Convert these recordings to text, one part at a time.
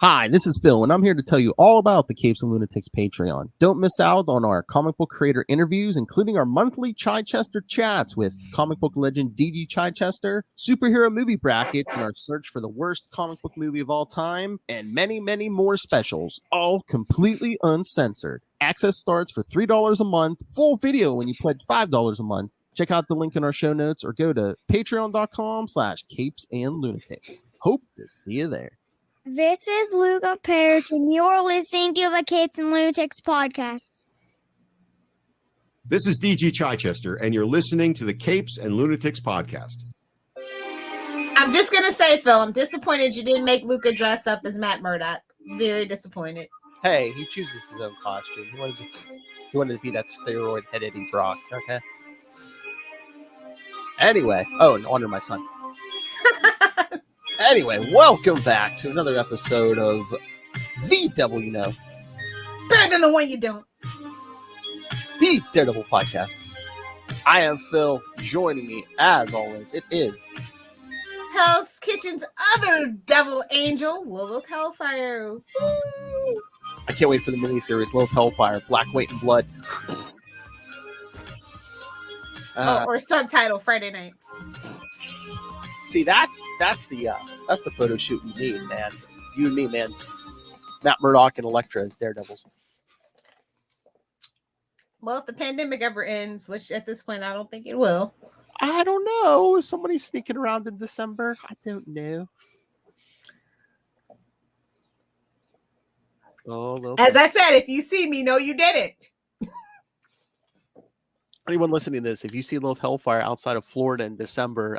Hi, this is Phil, and I'm here to tell you all about the Capes and Lunatics Patreon. Don't miss out on our comic book creator interviews, including our monthly Chichester chats with comic book legend DG Chichester, superhero movie brackets, and our search for the worst comic book movie of all time, and many, many more specials, all completely uncensored. Access starts for $3 a month, full video when you pledge $5 a month. Check out the link in our show notes or go to patreon.com/capesandlunatics. Hope to see you there. This is Luca Perich, and you're listening to the Capes and Lunatics Podcast. This is DG Chichester, and you're listening to the Capes and Lunatics Podcast. I'm just going to say, Phil, I'm disappointed you didn't make Luca dress up as Matt Murdock. Very disappointed. Hey, he chooses his own costume. He wanted to be that steroid-headed Brock, okay? Anyway, and honor my son. Anyway, welcome back to another episode of The Devil You Know. Better than the one you don't. The Daredevil Podcast. I am Phil. Joining me, as always, it is Hell's Kitchen's other devil angel, Lilith Hellfire. Woo! I can't wait for the miniseries, Lilith Hellfire, Black Weight and Blood. Or subtitle Friday Nights. See, that's the photo shoot we need, man. You and me, man. Matt Murdock and Elektra as Daredevils. Well, if the pandemic ever ends, which at this point I don't think it will. I don't know. Is somebody sneaking around in December? I don't know. As I said, if you see me, know you did it. Anyone listening to this, if you see Lilith Hellfire outside of Florida in December,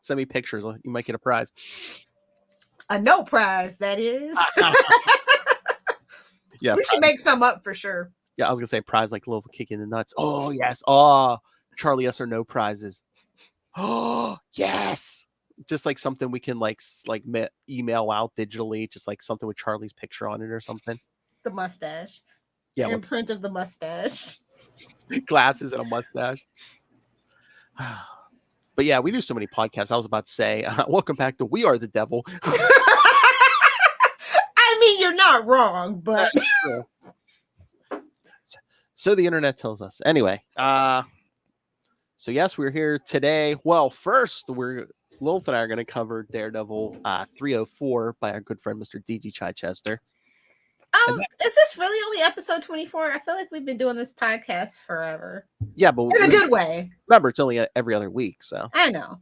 send me pictures. You might get a prize. A no prize, that is. Yeah, we should make some up for sure. Yeah, I was gonna say prize like Lilith kicking the nuts. Oh yes. Oh, Charlie, yes or no prizes. Oh yes. Just like something we can email out digitally, just like something with Charlie's picture on it or something. The mustache. Yeah, the imprint of the mustache. Glasses and a mustache. But yeah, we do so many podcasts. I was about to say, welcome back to We Are the Devil. I mean, you're not wrong, but so the internet tells us. Anyway, so yes, we're here today. Well, first, Lilith and I are going to cover Daredevil 304 by our good friend Mr. DG Chichester. Is this really only episode 24? I feel like we've been doing this podcast forever. Yeah, but in a good way. Remember, it's only every other week, so I know.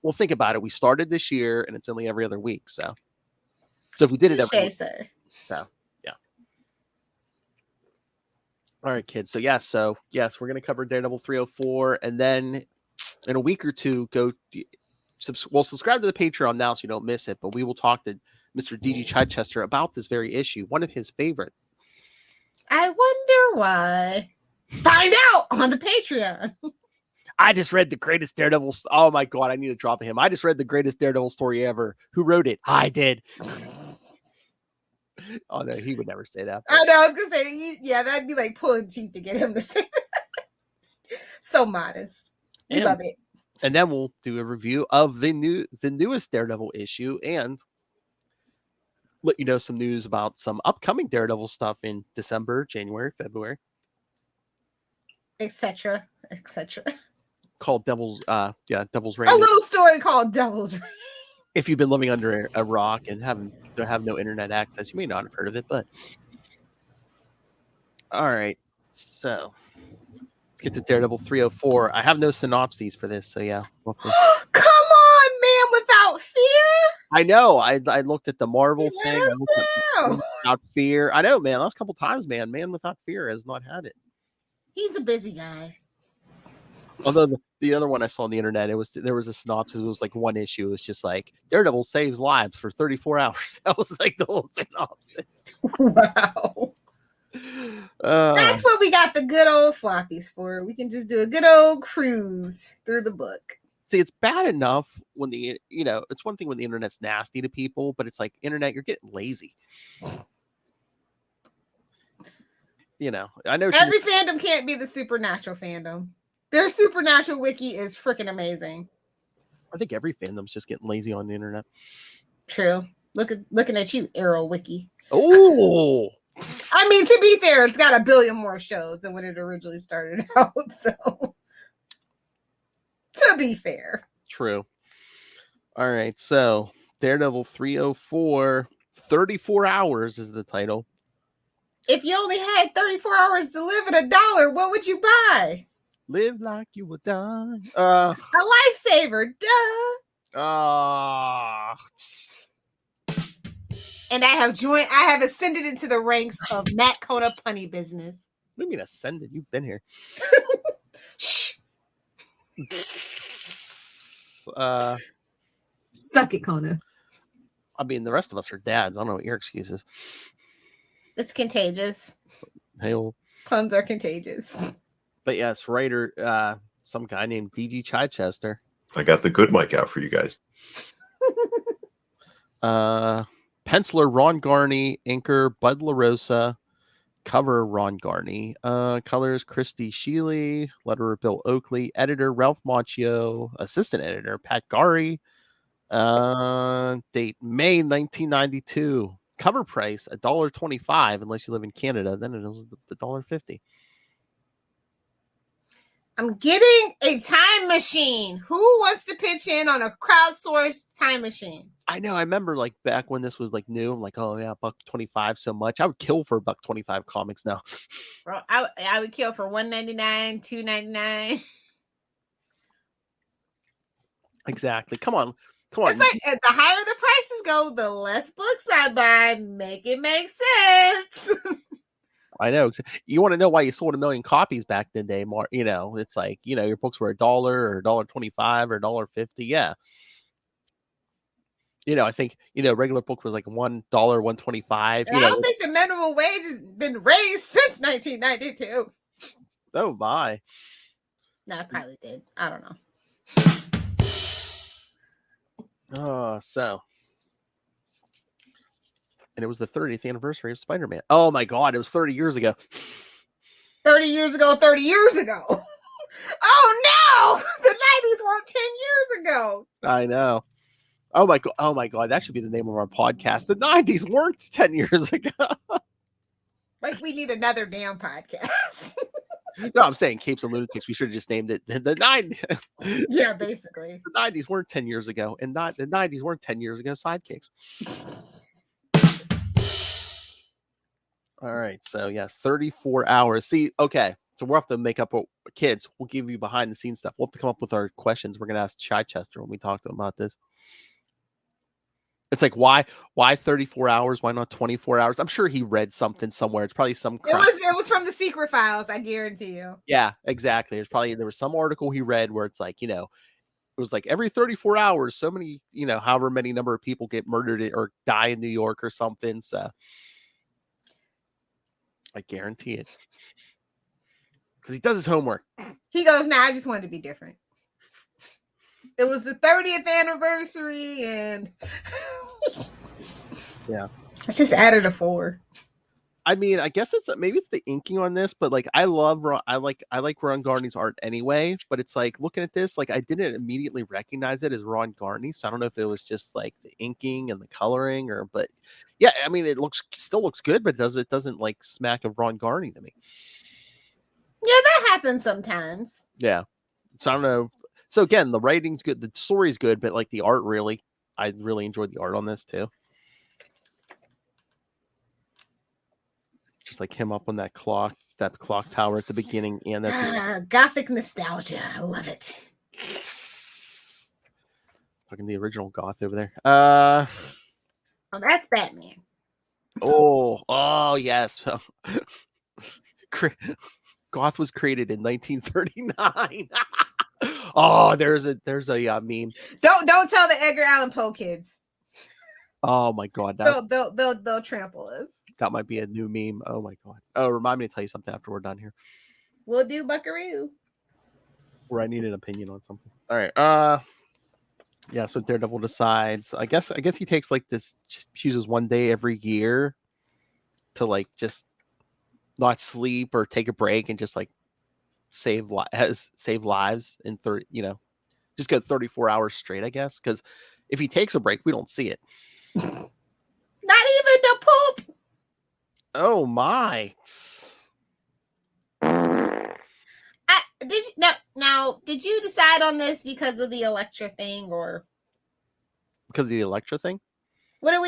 Well, think about it. We started this year, and it's only every other week. So if we did it every week, sir. So yeah. All right, kids. So yes, we're gonna cover Daredevil 304, and then in a week or two, subscribe to the Patreon now so you don't miss it. But we will talk to Mr. DG Chichester about this very issue, one of his favorite. I wonder why. Find out on the Patreon. I just read the greatest Daredevil. Oh my God, I need to drop him. I just read the greatest Daredevil story ever. Who wrote it? I did. Oh no, he would never say that. I know. I was gonna say, yeah, that'd be like pulling teeth to get him to say that. So modest. We love it. And then we'll do a review of the newest Daredevil issue and let you know some news about some upcoming Daredevil stuff in December, January, February, etc. called Devil's Devil's Reign. A little story called Devil's Reign. If you've been living under a rock and don't have no internet access, you may not have heard of it, but all right. So let's get to Daredevil 304. I have no synopses for this, so yeah. Come on, Man Without Fear. I know. I looked at the Marvel thing. I looked at Man Without Fear. I know, man. Last couple times, Man Without Fear has not had it. He's a busy guy. Although the other one I saw on the internet, there was a synopsis. It was like one issue. It was just like Daredevil saves lives for 34 hours. That was like the whole synopsis. Wow. That's what we got the good old floppies for. We can just do a good old cruise through the book. See, it's bad enough when it's one thing when the internet's nasty to people, but it's like internet, you're getting lazy. I know every fandom can't be the Supernatural fandom. Their Supernatural wiki is freaking amazing. I think every fandom's just getting lazy on the internet. True. Looking at you, Arrow Wiki. Oh, I mean, to be fair, it's got a billion more shows than when it originally started out. So, to be fair, true. All right, so Daredevil 304, 34 hours is the title. If you only had 34 hours to live at $1, what would you buy? Live like you would die. A lifesaver, duh. And I have ascended into the ranks of Matt Kona punny business. What do you mean ascended? You've been here. Shh. Suck it, Kona. I mean, the rest of us are dads. I don't know what your excuse is. It's contagious. Hey-o. Puns are contagious. But yes, writer, some guy named D.G. Chichester. I got the good mic out for you guys. Penciler Ron Garney, inker Bud LaRosa, cover Ron Garney, colors Christy Sheely, letterer Bill Oakley, editor Ralph Macchio, assistant editor Pat Gari, date May 1992, cover price $1.25 unless you live in Canada, then it was $1.50. I'm getting a time machine. Who wants to pitch in on a crowdsourced time machine? I know. I remember like back when this was like new. I'm like, oh yeah, $1.25 so much. I would kill for $1.25 comics now. Bro, I would kill for $1.99, $2.99. Exactly. Come on. It's like the higher the prices go, the less books I buy. Make it make sense. I know. You want to know why you sold 1 million copies back in the day, Mark? You know, it's like, you know, your books were $1 or $1.25 or $1.50. Yeah. You know, I think, you know, regular book was like $1, $1.25. I don't think the minimum wage has been raised since 1992. Oh, my. No, I probably did. I don't know. And it was the 30th anniversary of Spider-Man. Oh, my God. It was 30 years ago. 30 years ago. Oh, no. The 90s weren't 10 years ago. I know. Oh my God. That should be the name of our podcast. The 90s weren't 10 years ago. Like we need another damn podcast. No, I'm saying Capes and Lunatics. We should have just named it the 90s. Yeah, basically. The 90s weren't 10 years ago. And not the 90s weren't 10 years ago. Sidekicks. All right. So, yes, 34 hours. See, okay. So we'll have to make up kids. We'll give you behind the scenes stuff. We'll have to come up with our questions. We're going to ask Chichester when we talk to him about this. It's like, why 34 hours? Why not 24 hours? I'm sure he read something somewhere. It's probably some crap. It was from the secret files, I guarantee you. Yeah, exactly. There was some article he read where it's like, you know, it was like every 34 hours, so many, you know, however many number of people get murdered or die in New York or something. So I guarantee it. Because he does his homework. He goes, nah, I just wanted to be different. It was the 30th anniversary, and yeah, I just added a 4. I mean, I guess maybe it's the inking on this, but like I like Ron Garney's art anyway. But it's like looking at this, like I didn't immediately recognize it as Ron Garney, so I don't know if it was just like the inking and the coloring, but yeah, I mean, it still looks good, but it doesn't like smack of Ron Garney to me. Yeah, that happens sometimes. Yeah, so I don't know. So again, the writing's good, the story's good, but like the art I really enjoyed the art on this too. Just like him up on that clock tower at the beginning, and that Gothic nostalgia. I love it. Fucking the original goth over there. Oh, that's Batman. Oh yes. Goth was created in 1939. Oh, there's a meme. Don't tell the Edgar Allan Poe kids. Oh my God, they'll trample us. That might be a new meme. Oh my God. Oh, remind me to tell you something after we're done here. We'll do Buckaroo. Where I need an opinion on something. All right. Yeah. So Daredevil decides. I guess he takes like this. Chooses one day every year to like just not sleep or take a break and just like save lives in 30. You know, just go 34 hours straight. I guess because if he takes a break, we don't see it. Not even the poop. Oh my. Did you decide on this because of the Elektra thing, or Because of the Elektra thing? Why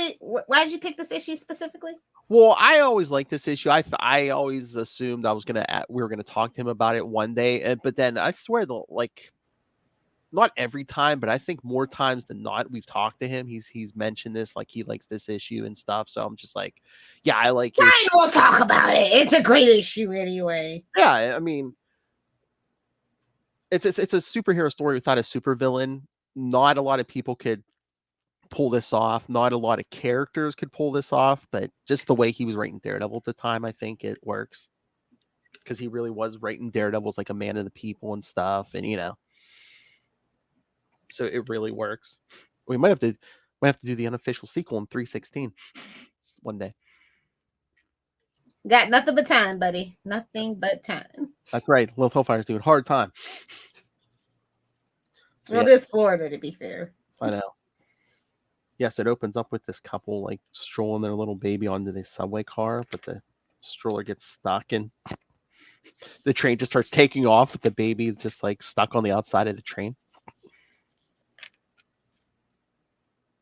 did you pick this issue specifically? Well, I always liked this issue. I always assumed we were gonna talk to him about it one day, but then I swear not every time, but I think more times than not, we've talked to him. He's mentioned this, like he likes this issue and stuff. So I'm just like, yeah, I like it. Fine, we'll talk about it. It's a great issue anyway. Yeah, I mean, it's a superhero story without a supervillain. Not a lot of people could pull this off. Not a lot of characters could pull this off, but just the way he was writing Daredevil at the time, I think it works. Because he really was writing Daredevil as like a man of the people and stuff, and so it really works. We might have to do the unofficial sequel in 316 one day. Got nothing but time, buddy. Nothing but time. That's right. Lilith Hellfire's doing hard time. So, well, this Florida, to be fair. I know. Yes, it opens up with this couple like strolling their little baby onto the subway car, but the stroller gets stuck and the train just starts taking off with the baby just like stuck on the outside of the train.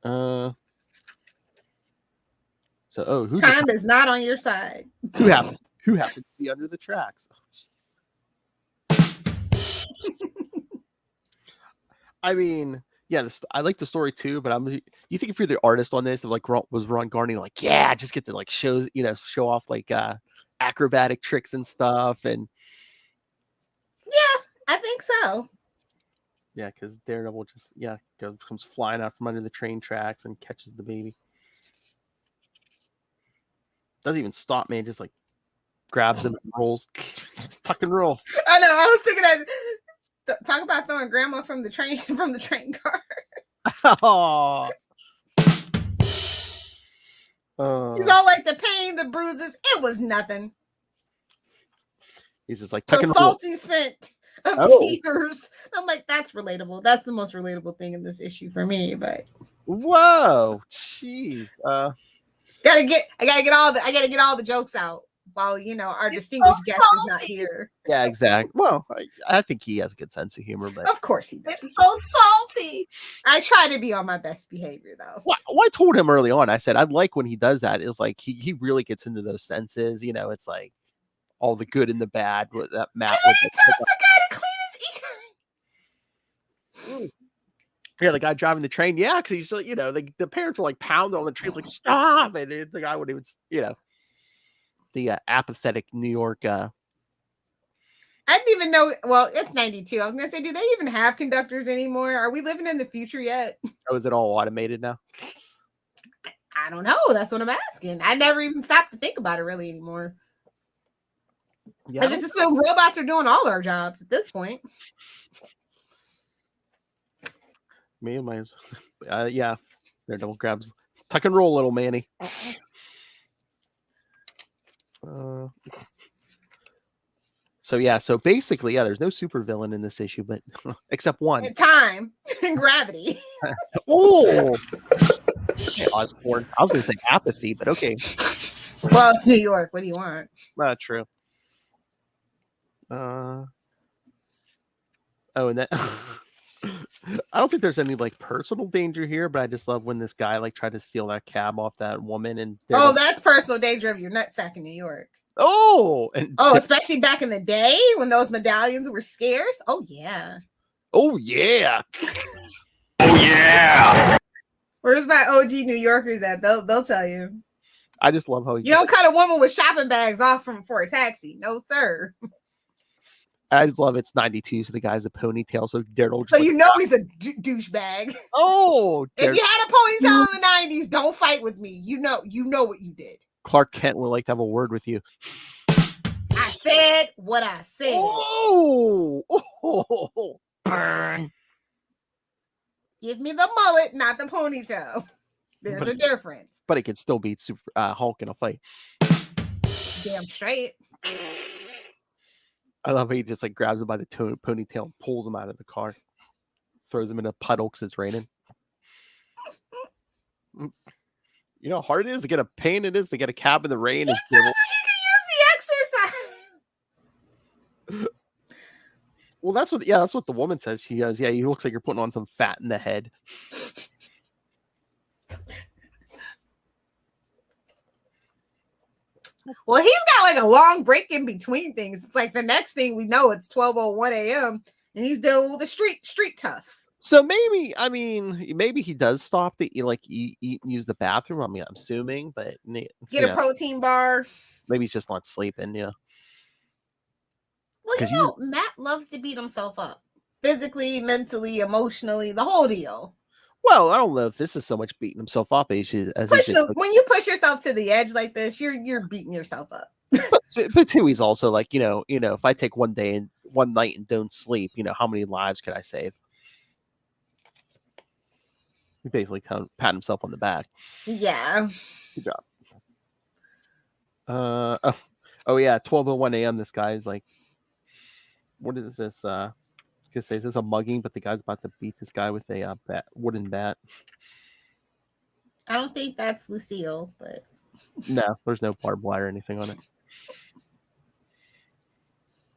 Time is not on your side. Who happened to be under the tracks? I mean, yeah, I like the story too, but you think if you're the artist on this, like was Ron Garney, like, yeah, just get to like show off like acrobatic tricks and stuff, and yeah, I think so. Yeah, because Daredevil just comes flying out from under the train tracks and catches the baby. Doesn't even stop, man. Just like grabs him and rolls, tuck and roll. I know. I was thinking that. Talk about throwing grandma from the train car. Oh. He's all like the pain, the bruises. It was nothing. He's just like tuck and roll. Salty scent of tears. I'm like, that's relatable. That's the most relatable thing in this issue for me. But whoa, jeez. I gotta get all the jokes out while our distinguished guest is not here. Yeah, exactly. Well, I think he has a good sense of humor, but of course he does. It's so salty. I try to be on my best behavior though. Well, I told him early on. I said I'd like when he does that. Is like he really gets into those senses. It's like all the good and the bad. With that Matt. And he tells the guy to clean his ear. Yeah, the guy driving the train. Yeah, because he's the parents were like pounding on the train, like stop, and the guy wouldn't even the apathetic New York. I didn't even know. Well, it's 92. I was gonna say, do they even have conductors anymore? Are we living in the future yet? Oh, is it all automated now? I don't know. That's what I'm asking. I never even stopped to think about it really anymore. Yeah, I just assume robots are doing all our jobs at this point. Me and my, Daredevil grabs, tuck and roll, little Manny. So basically, there's no supervillain in this issue, but except one. Time and gravity. Oh, okay, Osborn. I was going to say apathy, but okay. Well, it's New York. What do you want? True. And that. I don't think there's any like personal danger here, but I just love when this guy like tried to steal that cab off that woman and that's personal danger of your nutsack in New York. Especially back in the day when those medallions were scarce. Oh yeah. Where's my OG New Yorkers at? They'll tell you. I just love how you don't cut a woman with shopping bags off for a taxi. No, sir. I just love it's 92, so the guy's a ponytail, so Daredevil. So he's a douchebag. Oh, if you had a ponytail in the 90s, don't fight with me. You know what you did. Clark Kent would like to have a word with you. I said what I said. Burn. Give me the mullet, not the ponytail. There's a difference. But it could still beat Hulk in a fight. Damn straight. I love how he just like grabs him by the ponytail and pulls him out of the car, throws him in a puddle because it's raining. You know how hard it is to get a pain. It is to get a cab in the rain. He And says he can use the exercise. well, that's what the woman says. She goes, yeah, he looks like you're putting on some fat in the head. Well, he's got like a long break in between things. It's like the next thing we know, it's 12:01 a.m. and he's dealing with the street toughs. So maybe he does stop to eat and use the bathroom. I mean, I'm assuming, but Get a protein bar. Maybe he's just not sleeping. Yeah. Well, Matt loves to beat himself up physically, mentally, emotionally, the whole deal. Well, I don't know if this is so much beating himself up as when you push yourself to the edge like this, you're beating yourself up. but too, he's also like, if I take one night and don't sleep, how many lives could I save? He basically pat himself on the back. Yeah. Good job. Oh yeah, 12:01 a.m. This guy is like, what is this? Is this a mugging? But the guy's about to beat this guy with a wooden bat. I don't think that's Lucille, but no, there's no barbed wire or anything on it.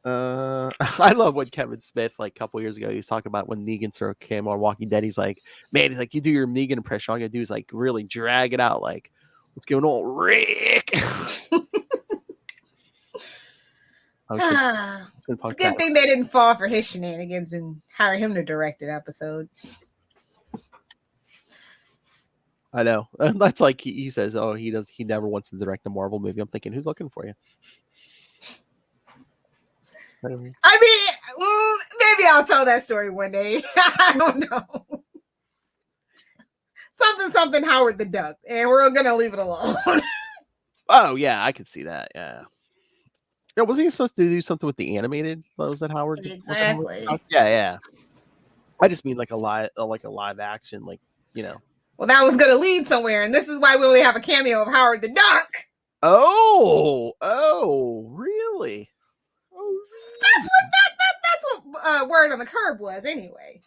I love what Kevin Smith, like a couple years ago, he was talking about when Negan sort of came on Walking Dead. He's like, you do your Negan impression. All you gotta do is like really drag it out. Like, what's going on, Rick? Good thing they didn't fall for his shenanigans and hire him to direct an episode. I know. That's like he says, oh, he never wants to direct a Marvel movie. I'm thinking, who's looking for you? I mean, maybe I'll tell that story one day. I don't know. Something Howard the Duck, and we're gonna leave it alone. Oh yeah, I could see that. Yeah. Yeah, wasn't he supposed to do something with the animated? Was that Howard? Exactly. Yeah. I just mean like a live action, like. Well, that was gonna lead somewhere, and this is why we only have a cameo of Howard the Duck. Oh, really? Oh, That's what Word on the Curb was, anyway.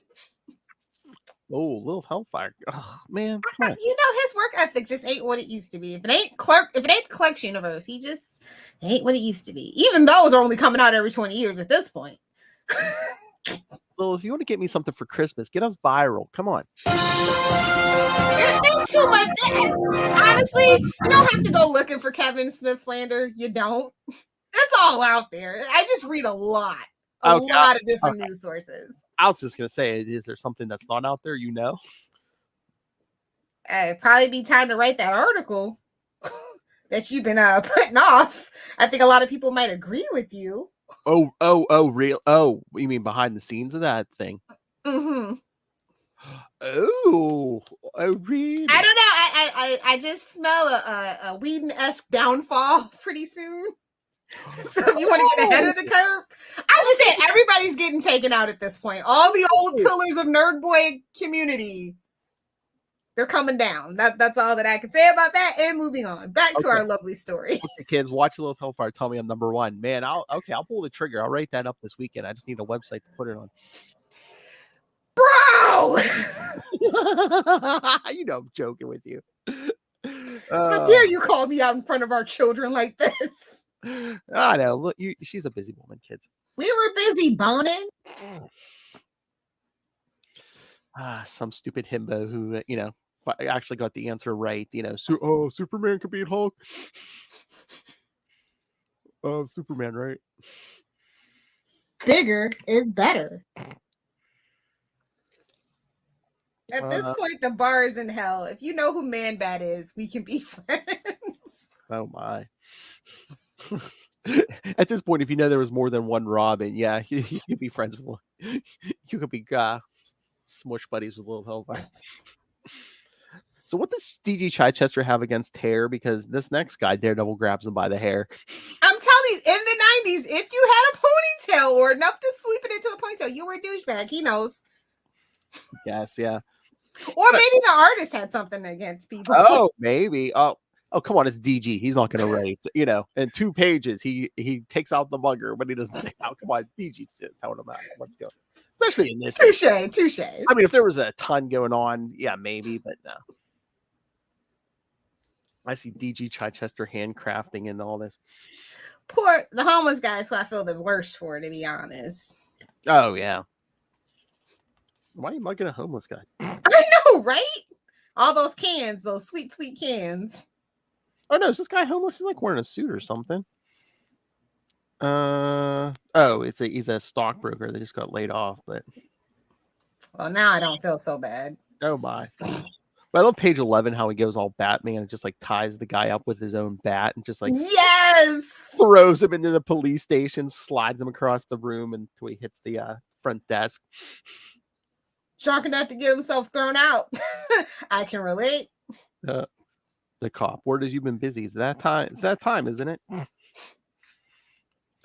Oh, Lilith Hellfire. Oh, man. His work ethic just ain't what it used to be. If it ain't Clerks universe, he just ain't what it used to be. Even those are only coming out every 20 years at this point. Well, if you want to get me something for Christmas, get us viral. Come on. There's too much. Honestly, you don't have to go looking for Kevin Smith slander. You don't. It's all out there. I just read a lot of different news sources. I was just going to say, is there something that's not out there, It'd probably be time to write that article that you've been putting off. I think a lot of people might agree with you. Oh, real? Oh, you mean behind the scenes of that thing? Mm-hmm. Oh, really? I don't know. I just smell a Whedon-esque downfall pretty soon. So if you want to get ahead of the curve, I'm just saying everybody's getting taken out at this point. All the old pillars of Nerd Boy community, they're coming down. That's all that I can say about that. And moving on back to our lovely story. Okay, kids, watch Lilith Hellfire. Tell me I'm number one. Man, I'll pull the trigger. I'll write that up this weekend. I just need a website to put it on. Bro! I'm joking with you. How dare you call me out in front of our children like this? I know. Look, she's a busy woman, kids. We were busy boning. Some stupid himbo who, actually got the answer right. Superman could beat Hulk. Oh, Superman, right? Bigger is better. At this point, the bar is in hell. If you know who Man-Bat is, we can be friends. Oh, my. At this point, if you know there was more than one Robin, yeah, you could be friends with. You could be smush buddies with Lilith Hellfire. So what does DG Chichester have against hair? Because this next guy, Daredevil, grabs him by the hair. I'm telling you, in the 90s, if you had a ponytail or enough to sweep it into a ponytail, you were a douchebag. He knows. Yes, yeah. Or maybe the artist had something against people. Oh, maybe. Oh, come on, it's DG. He's not going to write. In 2 pages, he takes out the mugger, but he doesn't say, "Oh, come on, DG's telling him out. Let's go." Especially in this. Touche. I mean, if there was a ton going on, yeah, maybe, but no. I see DG Chichester handcrafting and all this. Poor the homeless guy is who I feel the worst for, to be honest. Oh yeah. Why are you mugging a homeless guy? I know, right? All those cans, those sweet, sweet cans. Oh no, is this guy homeless? He's like wearing a suit or something. He's a stockbroker that just got laid off, but Well, now I don't feel so bad. oh my. But I love page 11 how he goes all Batman and just like ties the guy up with his own bat and just like yes, throws him into the police station, slides him across the room until he hits the front desk. Drunk enough to get himself thrown out. I can relate. The cop. Word is you've been busy. It's that time, isn't it?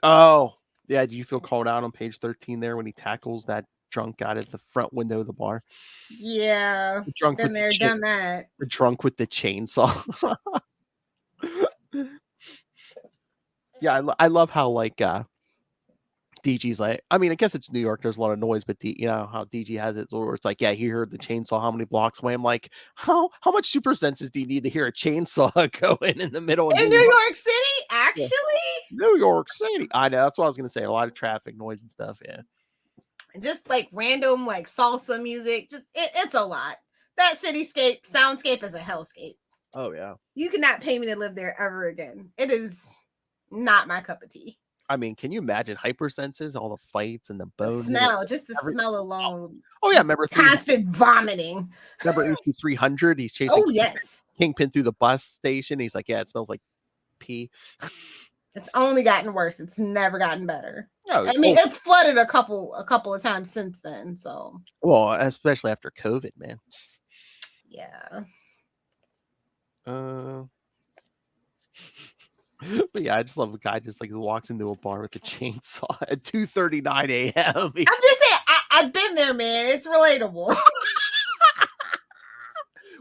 Oh, yeah. Do you feel called out on page 13 there when he tackles that drunk guy at the front window of the bar? Yeah. The drunk Been there, done that. The drunk with the chainsaw. Yeah, I love how like DG's like, I mean, I guess it's New York. There's a lot of noise, but you know how DG has it, where it's like, yeah, he heard the chainsaw how many blocks away. I'm like, how much super senses do you need to hear a chainsaw going in the middle of New York City? Actually, New York City. I know that's what I was gonna say. A lot of traffic, noise, and stuff. Yeah, just like random like salsa music. Just it's a lot. That soundscape is a hellscape. Oh yeah. You cannot pay me to live there ever again. It is not my cup of tea. I mean, can you imagine hypersenses, all the fights and the bone smell, just the smell alone. Oh yeah, remember constant vomiting. Remember 300? He's chasing. Oh yes, Kingpin through the bus station. He's like, yeah, it smells like pee. It's only gotten worse. It's never gotten better. No, I mean, it's flooded a couple of times since then. So, well, especially after COVID, man. Yeah. But yeah, I just love a guy just like walks into a bar with a chainsaw at 2:39 a.m. I'm just saying, I've been there, man. It's relatable.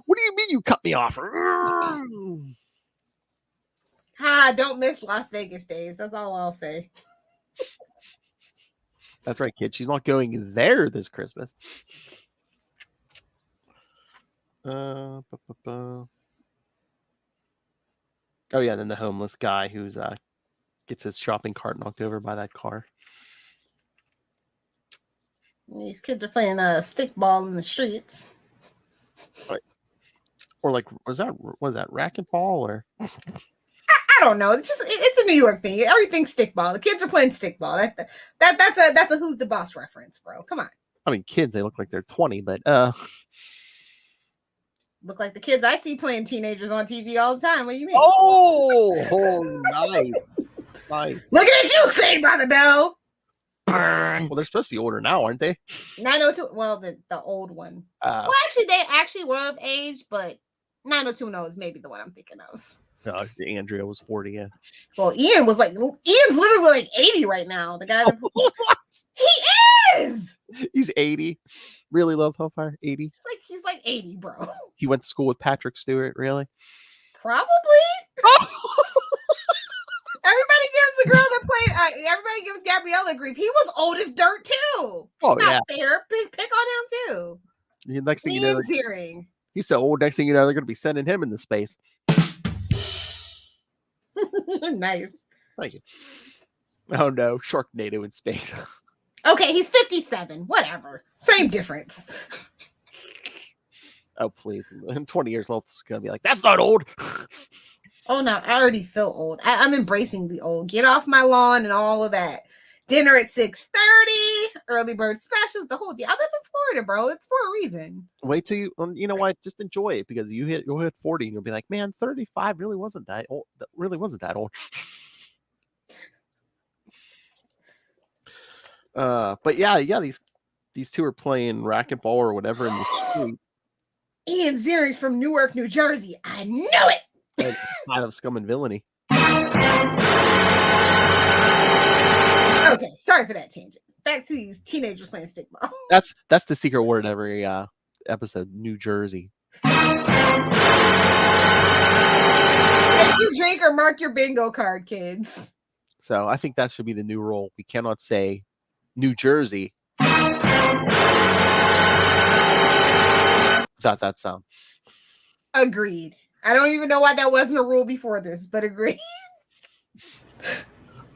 What do you mean you cut me off? Don't miss Las Vegas days. That's all I'll say. That's right, kid. She's not going there this Christmas. Oh yeah, then the homeless guy who's gets his shopping cart knocked over by that car. These kids are playing stickball in the streets. Right. Or like, was that racquetball or? I don't know. It's a New York thing. Everything's stickball. The kids are playing stickball. That's a Who's the Boss reference, bro. Come on. I mean, kids, they look like they're 20, but look like the kids I see playing teenagers on TV all the time. What do you mean? Oh, nice. Nice. Looking at you, Saved by the Bell. Burn. Well, they're supposed to be older now, aren't they? 902. Well, the old one. Well, actually, they actually were of age, but 90210 is maybe the one I'm thinking of. Andrea was 40. Yeah. Well, Ian's literally like 80 right now. The guy. He is. He's 80. Really love Hellfire. 80. He's like 80, bro. He went to school with Patrick Stewart. Really? Probably. Everybody gives the girl that played. Everybody gives Gabriella grief. He was old as dirt too. Oh yeah. Fair. Pick on him too. The next thing you know, hearing. He's so old. Next thing you know, they're going to be sending him into space. Nice. Thank you. Oh no, Sharknado in space. Okay, he's 57. Whatever. Same difference. Oh please! In 20 years, Lilith's going to be like, "That's not old." Oh no, I already feel old. I'm embracing the old. Get off my lawn and all of that. Dinner at 6:30. Early bird specials. The whole deal. I live in Florida, bro. It's for a reason. Wait till you know what? Just enjoy it because you'll hit 40 and you'll be like, man, 35 really wasn't that old. That really wasn't that old. But yeah, these two are playing racquetball or whatever in the street. Ian Zieri's from Newark, New Jersey. I knew it. Kind of scum and villainy. Okay, sorry for that tangent. Back to these teenagers playing stickball. That's the secret word every episode. New Jersey. Take your drink or mark your bingo card, kids. So I think that should be the new rule. We cannot say New Jersey without that sound. Agreed. I don't even know why that wasn't a rule before this, but agree.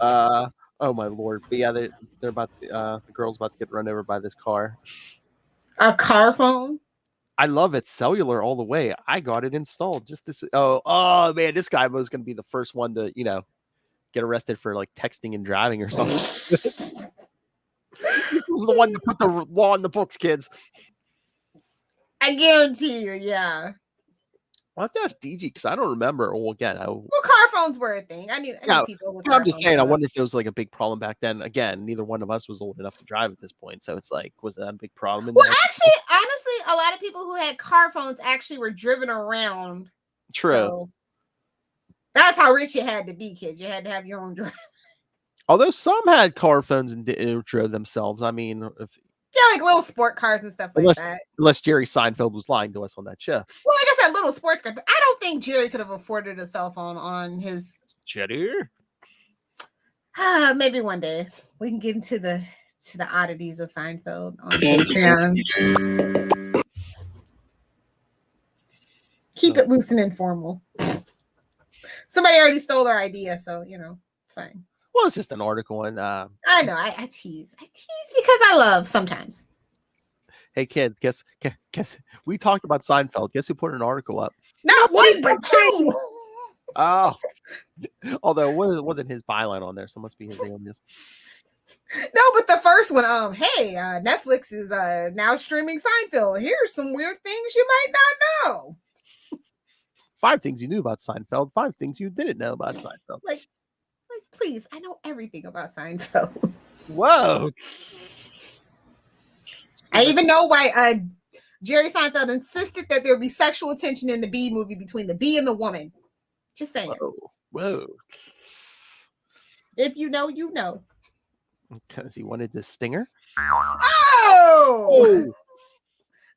Oh my lord! But yeah, they're about the girl's about to get run over by this car. A car phone. I love it, cellular all the way. I got it installed just this. Oh man, this guy was going to be the first one to get arrested for like texting and driving or something. He was the one to put the law in the books, kids. I guarantee you, yeah. I'll have to ask DG because I don't remember. Well, again, Well, car phones were a thing. I knew people with car I'm just phones, saying, I so. wonder if it was like a big problem back then. Again, neither one of us was old enough to drive at this point. So it's like, was that a big problem? Well, actually, honestly, a lot of people who had car phones actually were driven around. True. So that's how rich you had to be, kid. You had to have your own drive. Although some had car phones and drove themselves. I mean, Yeah, like little sport cars and stuff like that. Unless Jerry Seinfeld was lying to us on that show. Well, like I said, little sports car. But I don't think Jerry could have afforded a cell phone on his. Jerry? Maybe one day we can get into the oddities of Seinfeld on Patreon. Keep it loose and informal. Somebody already stole our idea, so it's fine. Well, it's just an article, and I know I tease because I love sometimes. Hey, kids, guess we talked about Seinfeld. Guess who put an article up? Not one, but two. Oh, although it wasn't his byline on there, so it must be his alias. No, but the first one, hey, Netflix is now streaming Seinfeld. Here's some weird things you might not know. 5 things you knew about Seinfeld. 5 things you didn't know about Seinfeld. Like, please, I know everything about Seinfeld. Whoa. I even know why Jerry Seinfeld insisted that there be sexual tension in the Bee movie between the bee and the woman. Just saying. Whoa. If you know, you know. Because he wanted the stinger. Oh!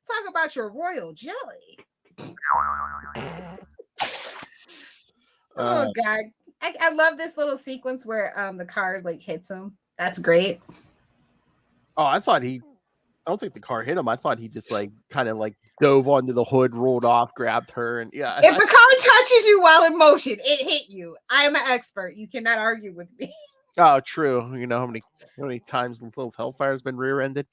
Talk about your royal jelly. Oh God. I love this little sequence where the car like hits him. That's great. Oh, I don't think the car hit him. I thought he just like kind of like dove onto the hood, rolled off, grabbed her, and yeah. If the car touches you while in motion, it hit you. I am an expert. You cannot argue with me. Oh, true. You know how many times Lilith Hellfire has been rear-ended?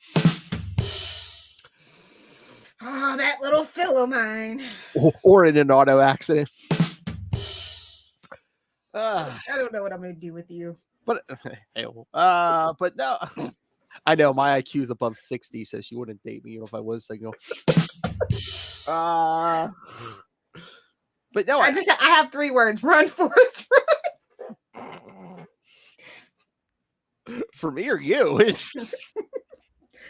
Oh, that little Phil of mine. Or in an auto accident. I don't know what I'm gonna do with you. But but no. I know my IQ is above 60, so she wouldn't date me if I was single. But no, I have 3 words: run, Forrest, run. For me or you? It's just...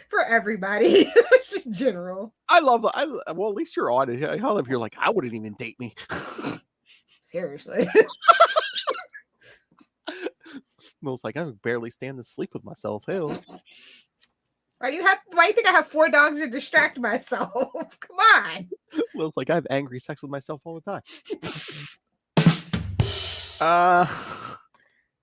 For everybody. It's just general. Well, at least you're on it. I love you're like, I wouldn't even date me. Seriously. It's like I would barely stand to sleep with myself. Hell. Why do you think I have 4 dogs to distract myself? Come on. It's like I have angry sex with myself all the time.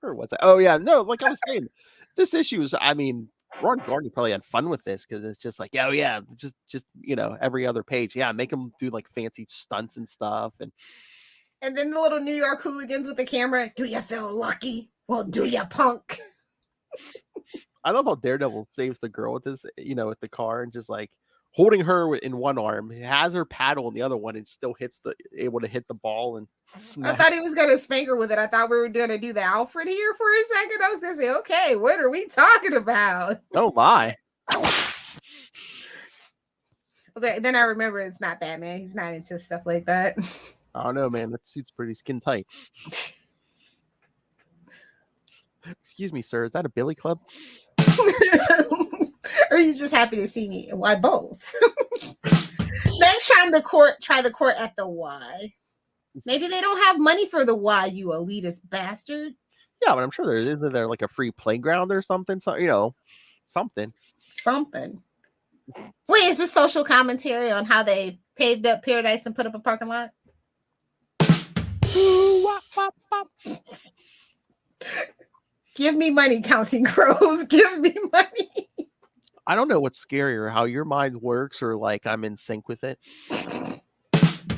Or what's that? Oh yeah, no, like I was saying, this issue is, I mean, Ron Gardner probably had fun with this because it's just like, oh yeah, just every other page, yeah, make them do like fancy stunts and stuff, and then the little New York hooligans with the camera. Do you feel lucky? Well, do you, punk? I love how Daredevil saves the girl with his, with the car and just like holding her in one arm, he has her paddle in the other one, and still able to hit the ball and smash. I thought he was gonna spank her with it. I thought we were gonna do the Alfred here for a second. I was gonna say, okay, what are we talking about? Oh my. I was like, then I remember it's not Batman. He's not into stuff like that. I don't know, man. That suit's pretty skin tight. Excuse me, sir. Is that a billy club? Or are you just happy to see me? Why both? Next time try the court at the Y. Maybe they don't have money for the Y, you elitist bastard. Yeah, but I'm sure isn't there like a free playground or something? So something. Something. Wait, is this social commentary on how they paved up Paradise and put up a parking lot? Give me money, Counting Crows. Give me money. I don't know what's scarier, how your mind works or like I'm in sync with it.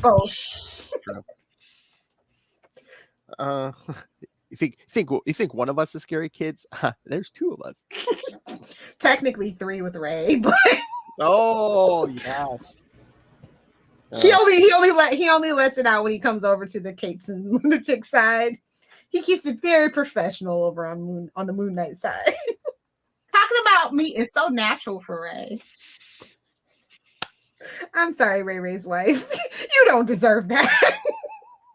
Both. True. You think one of us is scary, kids? There's two of us. Technically 3 with Ray, but Oh yes. he only lets it out when he comes over to the Capes and Lunatics side. He keeps it very professional over on the Moon Knight side. Talking about meat is so natural for Ray. I'm sorry, Ray's wife. You don't deserve that.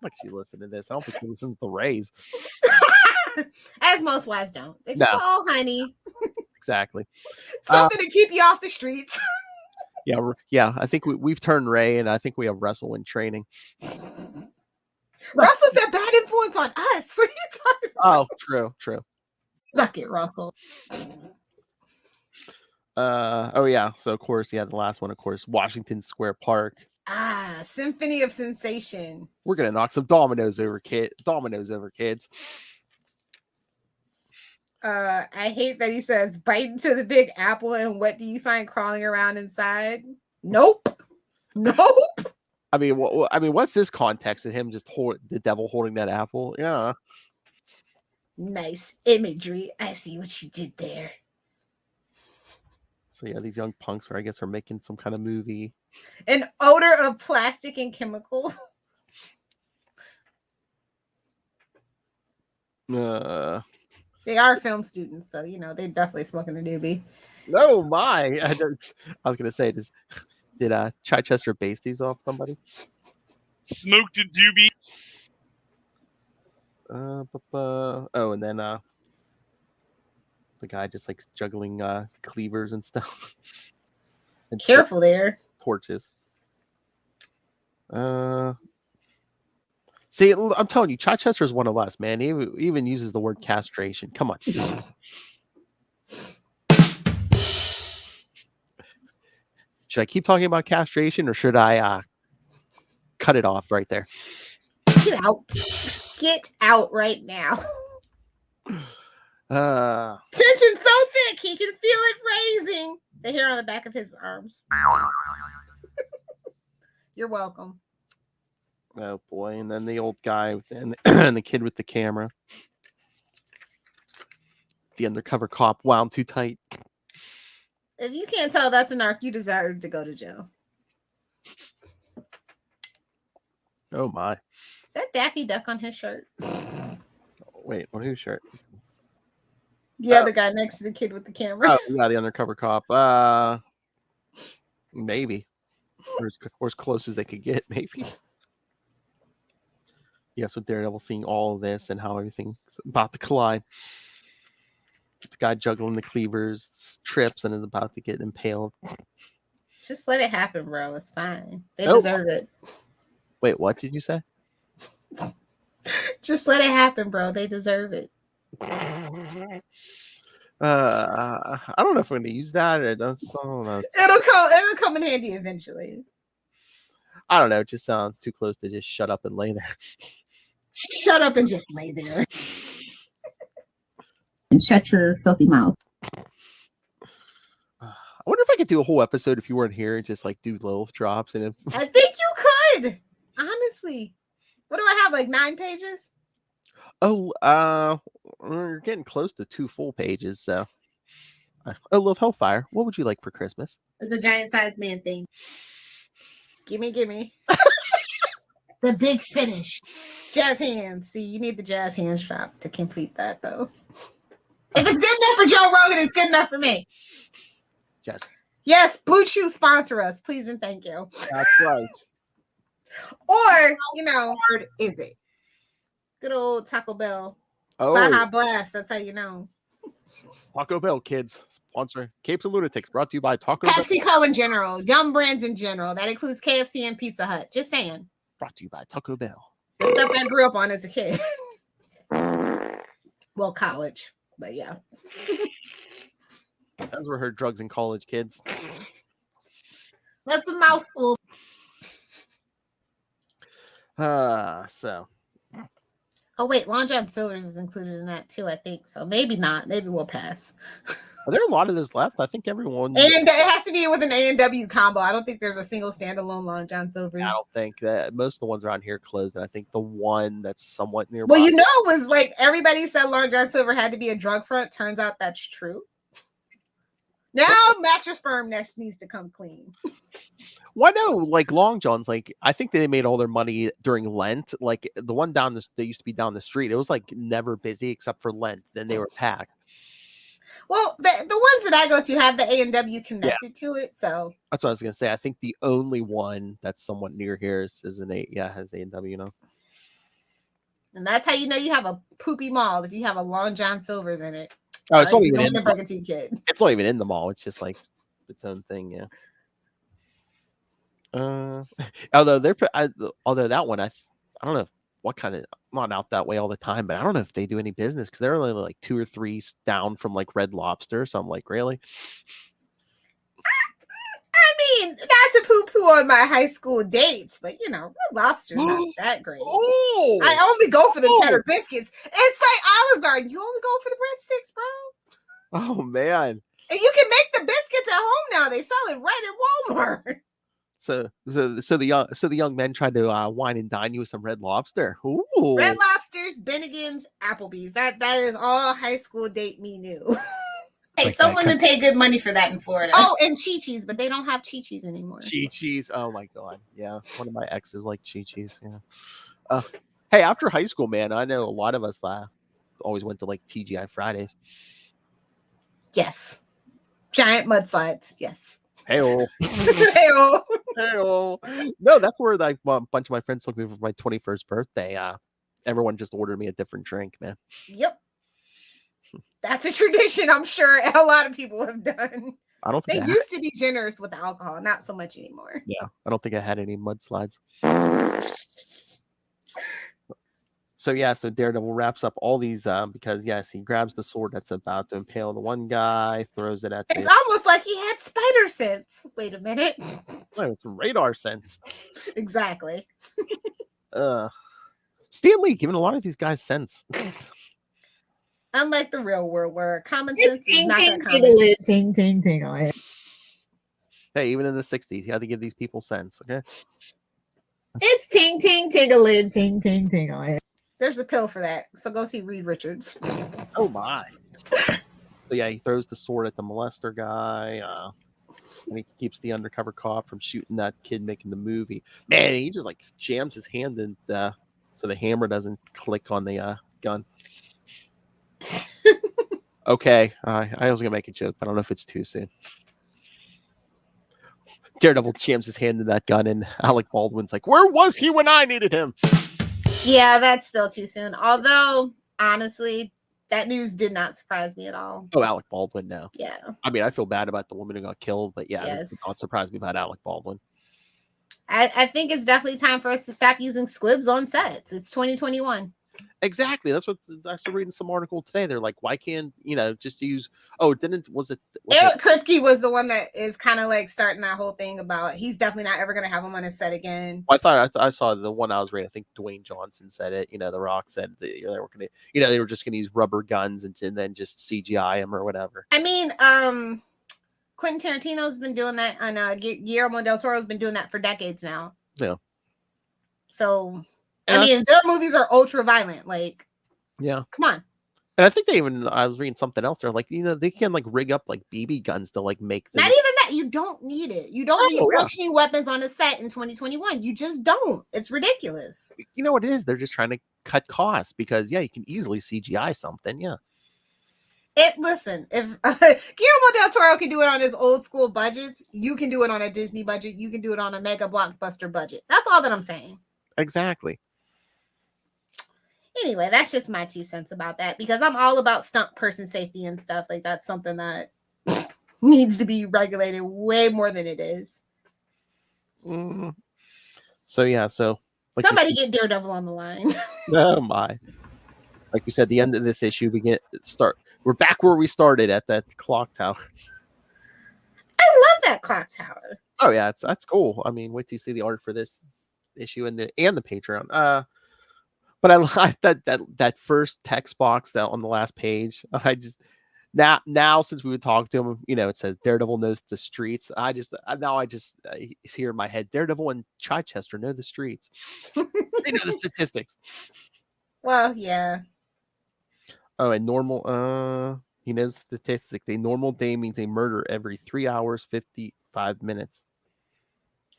Like she listened to this. I don't think she listens to Rays. As most wives don't. They just go, oh, honey. Exactly. Something to keep you off the streets. Yeah. I think we've turned Ray, and I think we have Russell in training. Russell's a bad influence on us. What are you talking about? Oh, true. Suck it, Russell. Oh yeah. So of course, the last one, of course, Washington Square Park. Symphony of Sensation. We're gonna knock some dominoes over, kids. I hate that he says bite into the big apple, and what do you find crawling around inside? Nope. I mean, what's this context of him just the devil holding that apple? Yeah. Nice imagery. I see what you did there. So yeah, these young punks are making some kind of movie. An odor of plastic and chemical. They are film students, so they're definitely smoking a doobie. Oh my! I was gonna say, did Chichester base these off somebody? Smoked a doobie. Oh, and then the guy just like juggling cleavers and stuff. And careful there. Torches. See, I'm telling you, Chichester's one of us, man. He even uses the word castration. Come on. Should I keep talking about castration, or should I cut it off right there? Get out. Get out right now. Tension so thick he can feel it raising. The hair on the back of his arms. You're welcome. Oh boy! And then the old guy and the kid with the camera, the undercover cop, wound too tight. If you can't tell that's an arc, you deserve to go to jail. Oh my! Is that Daffy Duck on his shirt? Wait, on whose shirt? The other guy next to the kid with the camera. Oh, yeah, the undercover cop. Maybe, or as close as they could get, maybe. Yes, with Daredevil seeing all of this and how everything's about to collide. The guy juggling the cleavers trips and is about to get impaled. Just let it happen, bro. It's fine. They deserve it. Wait, what did you say? Just let it happen, bro. They deserve it. I don't know if I'm going to use that. Or I don't know. It'll come in handy eventually. I don't know. It just sounds too close to just shut up and lay there. Shut up and just lay there. And shut your filthy mouth. I wonder if I could do a whole episode if you weren't here and just like do Lilith drops. And I think you could. Honestly. What do I have? Like 9 pages? Oh, we're getting close to 2 full pages. So, Lilith Hellfire, what would you like for Christmas? It's a giant sized man thing. Gimme. The big finish. Jazz hands. See, you need the jazz hands drop to complete that, though. If it's good enough for Joe Rogan, it's good enough for me. Jazz. Yes, Blue Chew sponsor us, please and thank you. That's right. Or, hard is it? Good old Taco Bell. Oh, Baja Blast. That's how you know. Taco Bell, kids. Sponsor Capes and Lunatics, brought to you by Taco Bell. PepsiCo in general. Yum brands in general. That includes KFC and Pizza Hut. Just saying. Brought to you by Taco Bell. The stuff I grew up on as a kid. Well, college. But yeah. Those were her drugs in college, kids. That's a mouthful. So. Oh wait, Long John Silver's is included in that too, I think. So maybe not. Maybe we'll pass. Are there a lot of those left? I think everyone. And it has to be with an A&W combo. I don't think there's a single standalone Long John Silver's. I don't think that most of the ones around here closed, and I think the one that's somewhat nearby. Well, it was like everybody said Long John Silver had to be a drug front. Turns out that's true. Now Mattress Firm next needs to come clean. Why no? Like Long John's, like I think they made all their money during Lent. Like the one they used to be down the street. It was like never busy except for Lent. Then they were packed. Well, the ones that I go to have the A&W connected to it, so that's what I was gonna say. I think the only one that's somewhat near here is an has A&W now. And that's how you know you have a poopy mall if you have a Long John Silver's in it. Oh, it's not even in the Burger Tea Kid. It's not even in the mall. It's just like its own thing. Yeah. Although that one, I don't know what kind of. I'm not out that way all the time, but I don't know if they do any business because they're only like 2 or 3 down from like Red Lobster. So I'm like, really? I mean, that's a poo-poo on my high school dates, but Red Lobster's not that great. Oh, I only go for the cheddar biscuits. It's like Olive Garden. You only go for the breadsticks, bro. Oh man. And you can make the biscuits at home now. They sell it right at Walmart. So the young men tried to wine and dine you with some Red Lobster. Ooh. Red Lobsters, Bennigan's, Applebee's. That is all high school date me knew. Hey, some women pay good money for that in Florida. Oh, and Chi-Chi's, but they don't have Chi-Chi's anymore. Chi-Chi's. Oh my god. Yeah. One of my exes like Chi-Chi's. Yeah. Hey, after high school, man, I know a lot of us always went to like TGI Fridays. Yes. Giant mudslides. Yes. Hey-o. Hey-o. Hey-o. No, that's where like a bunch of my friends took me for my 21st birthday. Everyone just ordered me a different drink, man. Yep. That's a tradition I'm sure a lot of people have done. I don't think they used to be generous with alcohol, not so much anymore. Yeah, I don't think I had any mudslides. So Daredevil wraps up all these because yes, he grabs the sword that's about to impale the one guy, throws it at It's almost like he had spider sense. Wait a minute. No, it's radar sense. Exactly. Stan Lee giving a lot of these guys sense. Unlike the real world where common sense is not that common. Hey, even in the 60s, you had to give these people sense, okay? It's ting ting ting-a-lid, ting ting ting-a-lid. There's a pill for that. So go see Reed Richards. Oh my. So yeah, he throws the sword at the molester guy. And he keeps the undercover cop from shooting that kid making the movie. Man, he just like jams his hand in so the hammer doesn't click on the gun. Okay, I was gonna make a joke, but I don't know if it's too soon. Daredevil jams his hand in that gun, and Alec Baldwin's like, "Where was he when I needed him?" Yeah, that's still too soon. Although, honestly, that news did not surprise me at all. Oh, Alec Baldwin now. Yeah. I mean, I feel bad about the woman who got killed, but yeah, yes. It did not surprise me about Alec Baldwin. I think it's definitely time for us to stop using squibs on sets. It's 2021. Exactly. That's what I was reading some article today. They're like, why can't just use? Oh, Eric Kripke was the one that is kind of like starting that whole thing about he's definitely not ever going to have him on his set again. I thought I saw the one I was reading. I think Dwayne Johnson said it. The Rock said that they were going to, they were just going to use rubber guns and then just CGI him or whatever. I mean, Quentin Tarantino's been doing that, and Guillermo del Toro's been doing that for decades now. Yeah. So. I mean, their movies are ultra violent. Like, yeah, come on. And I think I was reading something else. They're like, they can like rig up like BB guns to like make them. Not even that. You don't need it. You don't need functioning weapons on a set in 2021. You just don't. It's ridiculous. You know what it is? They're just trying to cut costs because you can easily CGI something. Yeah. Listen, if Guillermo del Toro can do it on his old school budgets, you can do it on a Disney budget. You can do it on a mega blockbuster budget. That's all that I'm saying. Exactly. Anyway, that's just my 2 cents about that because I'm all about stunt person safety and stuff. Like that's something that needs to be regulated way more than it is. Mm-hmm. So yeah, like somebody get Daredevil on the line. Oh my! Like we said, the end of this issue, we're back where we started at that clock tower. I love that clock tower. Oh yeah, that's cool. I mean, wait till you see the art for this issue and the Patreon. But I like that first text box that on the last page. I just now since we would talk to him, it says Daredevil knows the streets. I just hear in my head Daredevil and Chichester know the streets. They know the statistics. Well, yeah. Oh, and normal. He knows statistics. A normal day means a murder every 3 hours 55 minutes.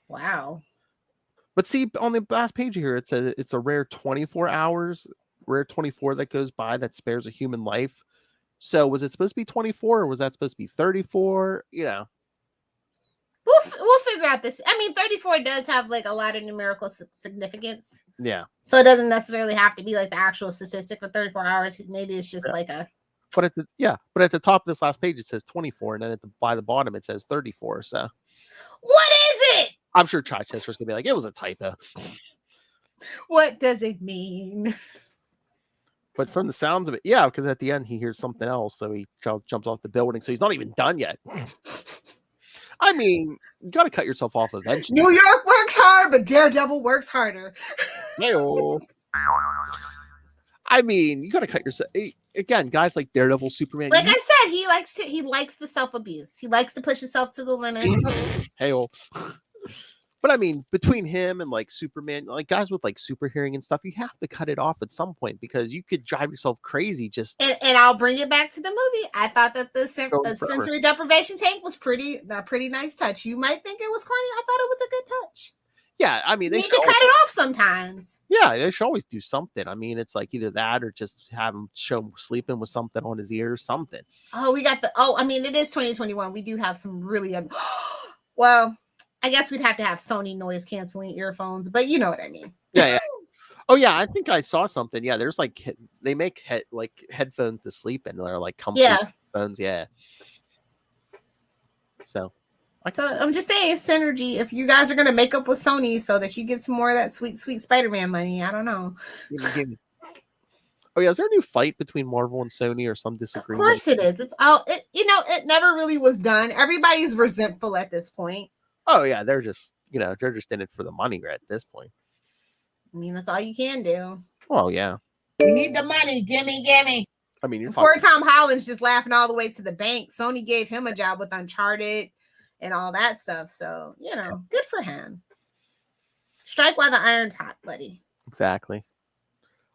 Wow. But see, on the last page here, it says it's a rare 24 hours, rare 24 that goes by that spares a human life. So was it supposed to be 24 or was that supposed to be 34? We'll figure out this. I mean, 34 does have like a lot of numerical significance. Yeah. So it doesn't necessarily have to be like the actual statistic for 34 hours. Maybe it's just like a. But at the top of this last page, it says 24. And then by the bottom, it says 34. So. What is it? I'm sure Chichester's going to be like, it was a typo. What does it mean? But from the sounds of it, yeah, because at the end, he hears something else. So he jumps off the building. So he's not even done yet. I mean, you got to cut yourself off eventually. New York works hard, but Daredevil works harder. Hey-o. I mean, you got to cut yourself. Again, guys like Daredevil, Superman. Like I said, he likes the self-abuse. He likes to push himself to the limits. Hey-o. But I mean, between him and like Superman, like guys with like super hearing and stuff, you have to cut it off at some point because you could drive yourself crazy. And I'll bring it back to the movie. I thought that the sensory deprivation tank was a pretty nice touch. You might think it was corny. I thought it was a good touch. Yeah, I mean, they need to cut it off sometimes. Yeah, they should always do something. I mean, it's like either that or just have him show him sleeping with something on his ear or something. Oh, I mean, it is 2021. We do have some really well. I guess we'd have to have Sony noise canceling earphones, but you know what I mean. Yeah. Oh yeah, I think I saw something. Yeah, there's like they make headphones to sleep in. They're like comfy headphones. Yeah. So I'm just saying synergy. If you guys are gonna make up with Sony so that you get some more of that sweet Spider-Man money, I don't know. Oh yeah, is there a new fight between Marvel and Sony or some disagreement? Of course it is. It's all it never really was done. Everybody's resentful at this point. Oh yeah, they're just in it for the money right at this point. I mean, that's all you can do. Oh yeah. We need the money. Gimme. I mean, poor Tom Holland's just laughing all the way to the bank. Sony gave him a job with Uncharted and all that stuff. So, good for him. Strike while the iron's hot, buddy. Exactly.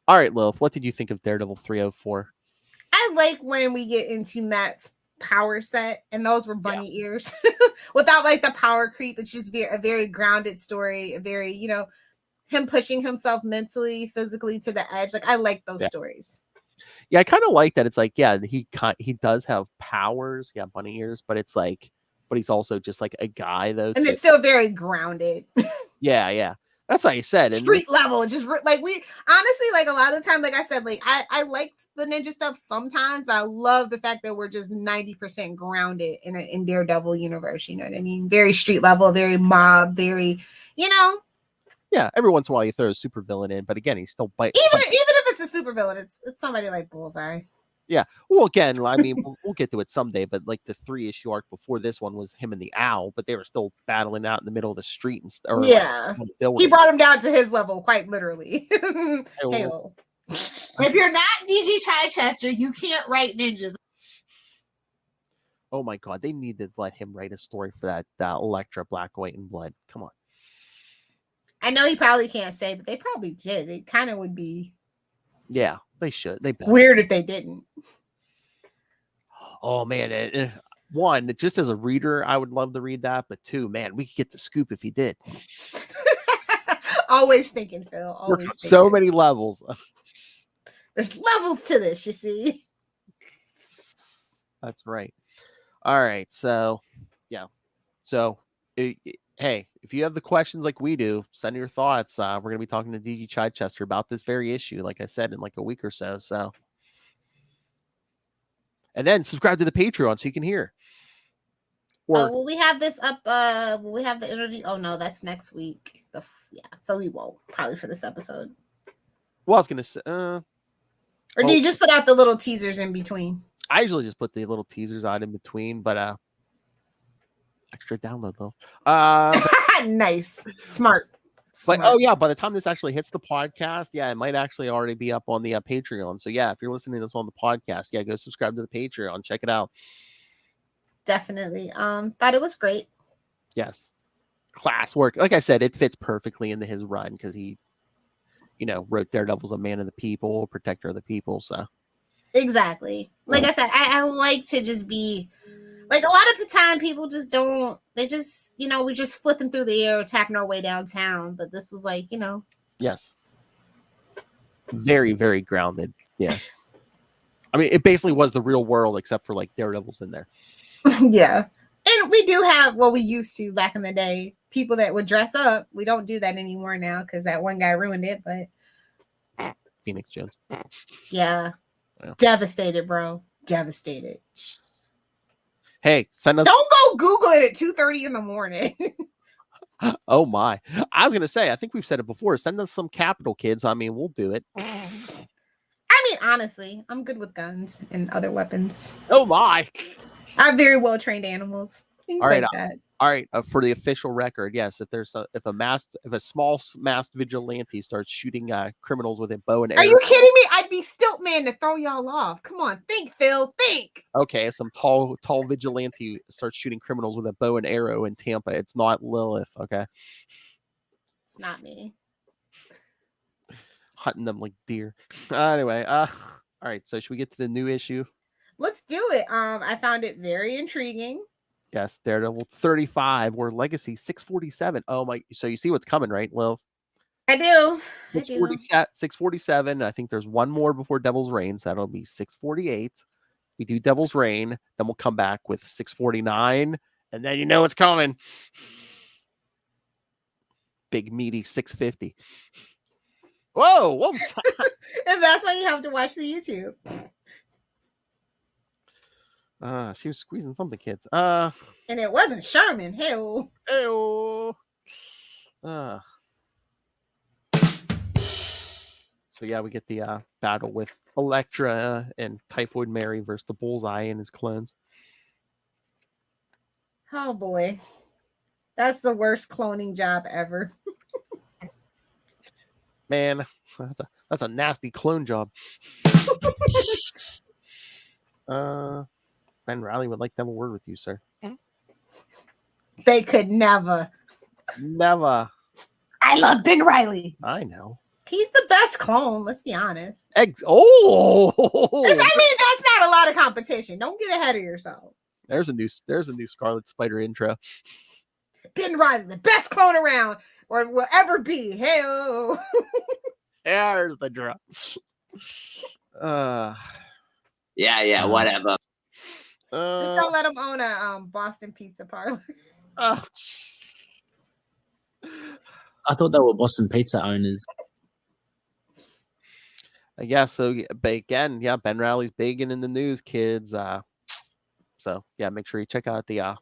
All right, Lilith, what did you think of Daredevil 304? I like when we get into Matt's power set, and those were bunny ears without like the power creep. It's just a very grounded story, a very, him pushing himself mentally, physically to the edge. Like, I like those stories. Yeah, I kind of like that. It's like, yeah, he does have powers, bunny ears, but it's like, but he's also just like a guy though, and it's still very grounded. Yeah. That's like I said. Street level. Just like we honestly, like a lot of the time, like I said, like I liked the ninja stuff sometimes, but I love the fact that we're just 90% grounded in Daredevil universe. You know what I mean? Very street level, very mob, very, Yeah, every once in a while you throw a super villain in, but again, he's still even if it's a super villain, it's somebody like Bullseye. Yeah. Well, again, I mean, we'll get to it someday, but like the 3-issue arc before this one was him and the Owl, but they were still battling out in the middle of the street and stuff. He brought him down to his level, quite literally. Hey-o. If you're not DG Chichester, you can't write ninjas. Oh my God, they need to let him write a story for that Elektra, Black, White, and Blood. Come on. I know he probably can't say, but they probably did. It kind of would be. Yeah, they should. They better. Weird if they didn't. Oh man, one, just as a reader, I would love to read that. But two, man, we could get the scoop if he did. Always thinking, Phil. Always thinking. So many levels. There's levels to this, you see. That's right. All right, so yeah, so hey, if you have the questions like we do, send your thoughts. We're going to be talking to DG Chichester about this very issue, like I said, in like a week or so. So, and then subscribe to the Patreon so you can hear. Or will we have this up? Will we have the interview? Oh no, that's next week. So we won't probably for this episode. Well, I was going to say, or do you just put out the little teasers in between? I usually just put the little teasers out in between, but extra download though. Nice, smart. But Smart. by the time this actually hits the podcast, it might actually already be up on the Patreon. So if you're listening to this on the podcast, go subscribe to the Patreon, check it out. Definitely. Thought it was great. Yes, class work. Like I said, it fits perfectly into his run because he, wrote Daredevil's a man of the people, protector of the people. So Exactly. Like I said, I like to just be like, a lot of the time people just don't. They just, we're just flipping through the air, tapping our way downtown. But this was like, yes, very, very grounded. Yeah. I mean, it basically was the real world, except for like Daredevil's in there. Yeah. And we do have, we used to back in the day, people that would dress up. We don't do that anymore now because that one guy ruined it. But Phoenix Jones. Yeah. Devastated, bro. Devastated. Hey, send us. Don't go Google it at 2:30 in the morning. Oh my! I was gonna say, I think we've said it before. Send us some capital, kids. I mean, we'll do it. I mean, honestly, I'm good with guns and other weapons. Oh my! I have very well trained animals. Things All right, like that. All right. For the official record, yes. If a small masked vigilante starts shooting criminals with a bow and arrow. Are you kidding me? I'd be Stiltman to throw y'all off. Come on, think, Phil. Think. Okay, if some tall vigilante starts shooting criminals with a bow and arrow in Tampa, it's not Lilith. Okay. It's not me. Hunting them like deer. Anyway, all right. So should we get to the new issue? Let's do it. I found it very intriguing. Yes, Daredevil 35 or Legacy 647. Oh my! So you see what's coming, right, Lil? I do. 647. I think there's one more before Devil's Reign. So that'll be 648. We do Devil's Reign, then we'll come back with 649, and then you know what's coming. Big meaty 650. Whoa! And that's why you have to watch the YouTube. She was squeezing something, kids. And it wasn't Sherman. Hell. So we get the battle with Elektra and Typhoid Mary versus the Bullseye and his clones. Oh boy, that's the worst cloning job ever. Man, that's a nasty clone job. Ben Riley would like to have a word with you, sir. They could never. Never. I love Ben Riley. I know. He's the best clone, let's be honest. I mean, that's not a lot of competition. Don't get ahead of yourself. There's a new Scarlet Spider intro. Ben Riley, the best clone around or will ever be. Hey-oh. There's the drop. Whatever. Just don't let him own a Boston pizza parlor. I thought they were Boston Pizza owners. So again, Ben Riley's big and in the news, kids. Make sure you check out the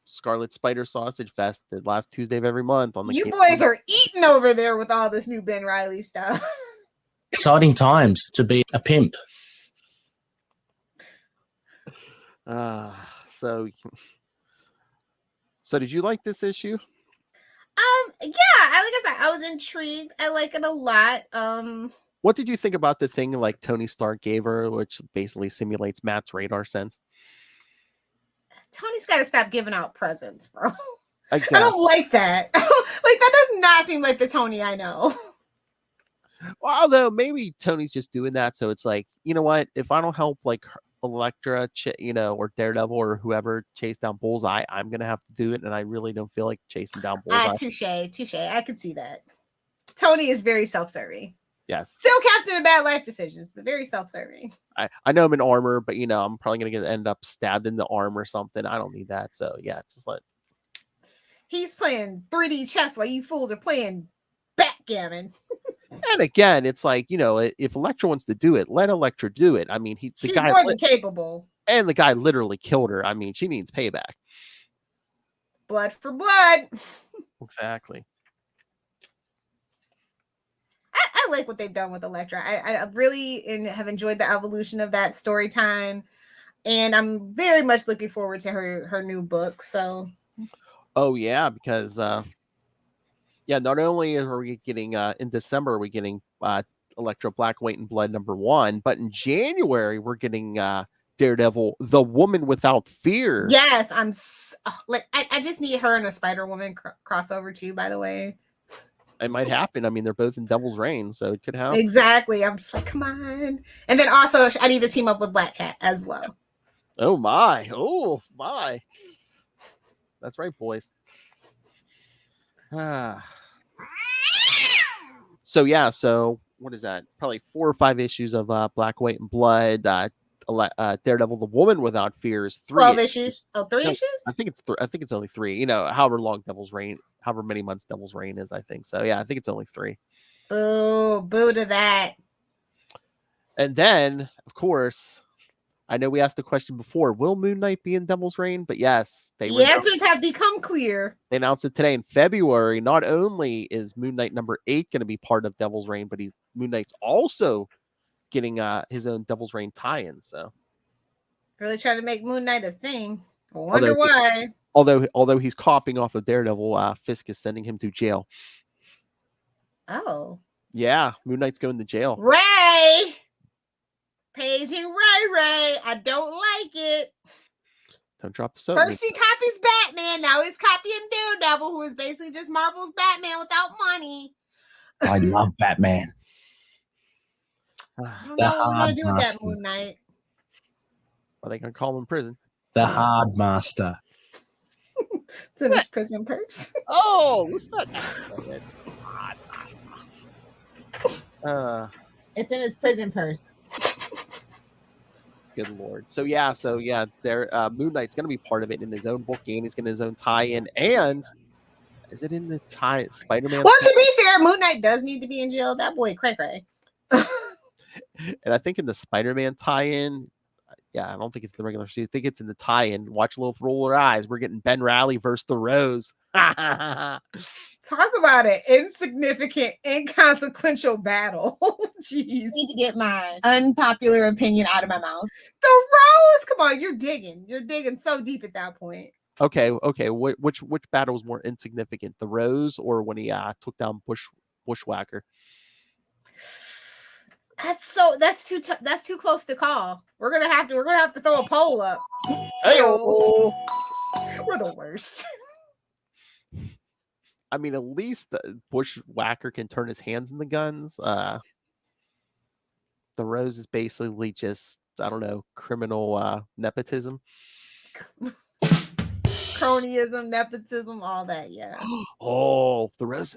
Scarlet Spider Sausage Fest the last Tuesday of every month. On the You boys are eating over there with all this new Ben Riley stuff. Exciting times to be a pimp. So did you like this issue? Like I said, I was intrigued. I like it a lot. What did you think about the thing like Tony Stark gave her, which basically simulates Matt's radar sense? Tony's got to stop giving out presents, bro. Exactly. I don't like that. That does not seem like the Tony I know. Well, although maybe Tony's just doing that, so it's like, you know what? If I don't help like Elektra, or Daredevil or whoever chase down Bullseye, I'm gonna have to do it, and I really don't feel like chasing down Bullseye. Touche. I could see that. Tony is very self-serving. Yes. Still captain of bad life decisions, but very self-serving. I know I'm in armor, but I'm probably gonna end up stabbed in the arm or something. I don't need that. So just let. He's playing 3D chess while you fools are playing backgammon. And again, it's like, if Elektra wants to do it, let Elektra do it. I mean, she's more than capable. And the guy literally killed her. I mean, she needs payback. Blood for blood. Exactly. I like what they've done with Elektra. I really have enjoyed the evolution of that story time. And I'm very much looking forward to her new book. So. Oh, yeah, because Yeah, not only are we getting in December, are we getting Electro Black White and Blood #1, but in January we're getting Daredevil, The Woman Without Fear. Yes, I just need her and a Spider-Woman crossover too, by the way. It might happen. I mean, they're both in Devil's Reign, so it could happen. Exactly. I'm just like, come on. And then also, I need to team up with Black Cat as well. Oh my! That's right, boys. So yeah, so what is that? Probably 4 or 5 issues of Black, White, and Blood. Daredevil, The Woman Without Fear is 3. 12 issues. Oh, 3 issues? I think it's only 3. You know, however long Devil's Reign, however many months Devil's Reign is, I think. So yeah, I think it's only 3. Boo to that. And then, of course, I know we asked the question before, will Moon Knight be in Devil's Reign? But yes, the answers have become clear. They announced it today in February. Not only is Moon Knight #8 going to be part of Devil's Reign, but Moon Knight's also getting his own Devil's Reign tie-in. So really trying to make Moon Knight a thing. I wonder why. Although he's copying off of Daredevil, Fisk is sending him to jail. Oh. Yeah, Moon Knight's going to jail. Ray! Paige and Ray. I don't like it. Don't drop the soap. First he copies Batman, now he's copying Daredevil, who is basically just Marvel's Batman without money. I love Batman. I don't know what we're going to do with that Moon Knight. Are they going to call him in prison? The Hard Master. It's in his prison purse. Oh, what's that? It's in his prison purse. Good Lord. So yeah, there Moon Knight's going to be part of it in his own book, and he's going to his own tie-in. And is it in the Spider-Man? Well, to be fair, Moon Knight does need to be in jail. That boy, cray. And I think in the Spider-Man tie-in, yeah, I don't think it's the regular season. I think it's in the tie-in. Watch a little roll our eyes. We're getting Ben Reilly versus the Rose. Talk about it. Insignificant, inconsequential battle. Jeez. I need to get my unpopular opinion out of my mouth. The Rose. Come on, you're digging. You're digging so deep at that point. Okay. Which battle was more insignificant, the Rose or when he took down Bushwhacker? That's too close to call. We're gonna have to throw a poll up. Hey-o. We're the worst. I mean, at least the Bushwhacker can turn his hands in the guns. The Rose is basically just, I don't know, criminal nepotism. Cronyism, nepotism, all that, yeah. The Rose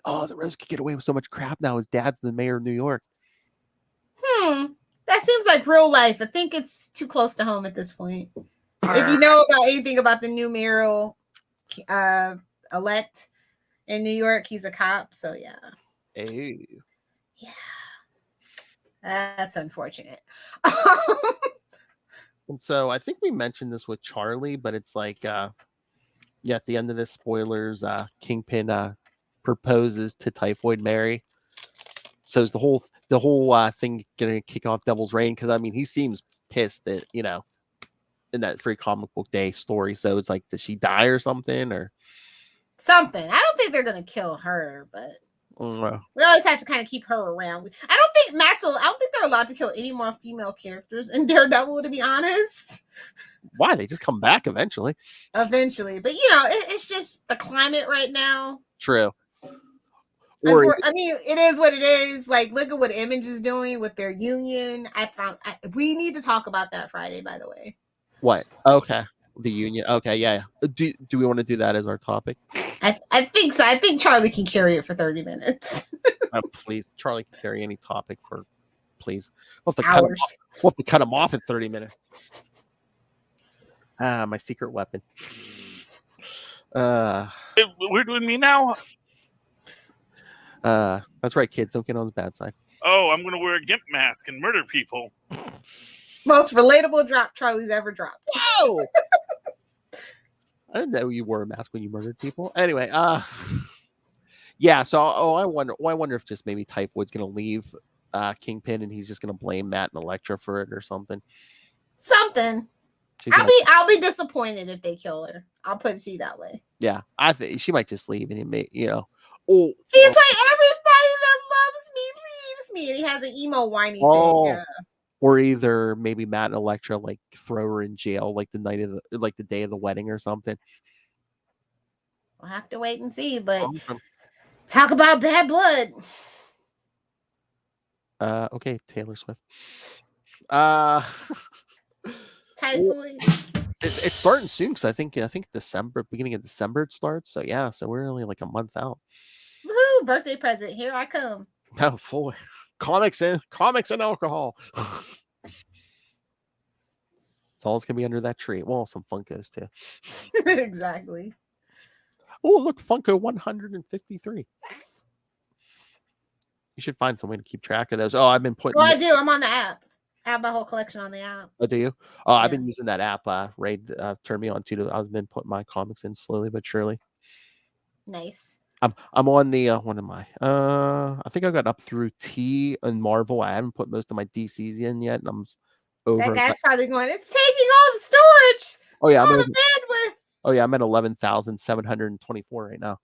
could get away with so much crap now. His dad's the mayor of New York. That seems like real life. I think it's too close to home at this point. If you know about anything about the new mayoral elect in New York, he's a cop. So yeah. Hey. Yeah. That's unfortunate. And so I think we mentioned this with Charlie, but it's like, at the end of this, spoilers, Kingpin proposes to Typhoid Mary. So is the whole thing going to kick off Devil's Reign? Because I mean, he seems pissed that, in that Free Comic Book Day story. So it's like, does she die or something or something? I don't think they're going to kill her, but we always have to kind of keep her around. I don't think they're allowed to kill any more female characters in Daredevil, to be honest. Why? They just come back eventually. But it's just the climate right now. True. It is what it is. Like, look at what Image is doing with their union. We need to talk about that Friday, by the way. What? Okay. The union. Okay, yeah. Do we want to do that as our topic? I think so. I think Charlie can carry it for 30 minutes. Please. Charlie can carry any topic for, please. We'll have to cut him off in 30 minutes. My secret weapon. We're doing me now? That's right, kids. Don't get on his bad side. Oh, I'm going to wear a gimp mask and murder people. Most relatable drop Charlie's ever dropped. Wow! I didn't know you wore a mask when you murdered people. Anyway, yeah. So, I wonder if just maybe Typhoid's going to leave Kingpin and he's just going to blame Matt and Elektra for it or something. I'll be disappointed if they kill her. I'll put it to you that way. Yeah, I think she might just leave and he may, Oh, He's like, everybody that loves me leaves me. And he has an emo whiny thing. Yeah. or either maybe Matt and Elektra like throw her in jail like the night of the day of the wedding or something. We'll have to wait and see, but Awesome. talk about bad blood. Okay, Taylor Swift. Typhoid. It's starting soon because I think December, beginning of December it starts. So yeah, so we're only like a month out. Woohoo! Birthday present. Here I come. Oh boy, comics and alcohol. It's all gonna be under that tree. Well, some Funkos too. Exactly. Oh, look, Funko 153. You should find some way to keep track of those. Oh, I've been putting. Well, I do. I'm on the app. I have my whole collection on the app. Oh, do you? Oh, I've Yeah. been using that app. Raid turned me on to. I've been putting my comics in slowly but surely. Nice. I'm on the what am I? I think I got up through T and Marvel. I haven't put most of my DCs in yet, and I'm over. That guy's probably going, it's taking all the storage. Oh yeah, all the bandwidth. Oh yeah, I'm at 11,724 right now.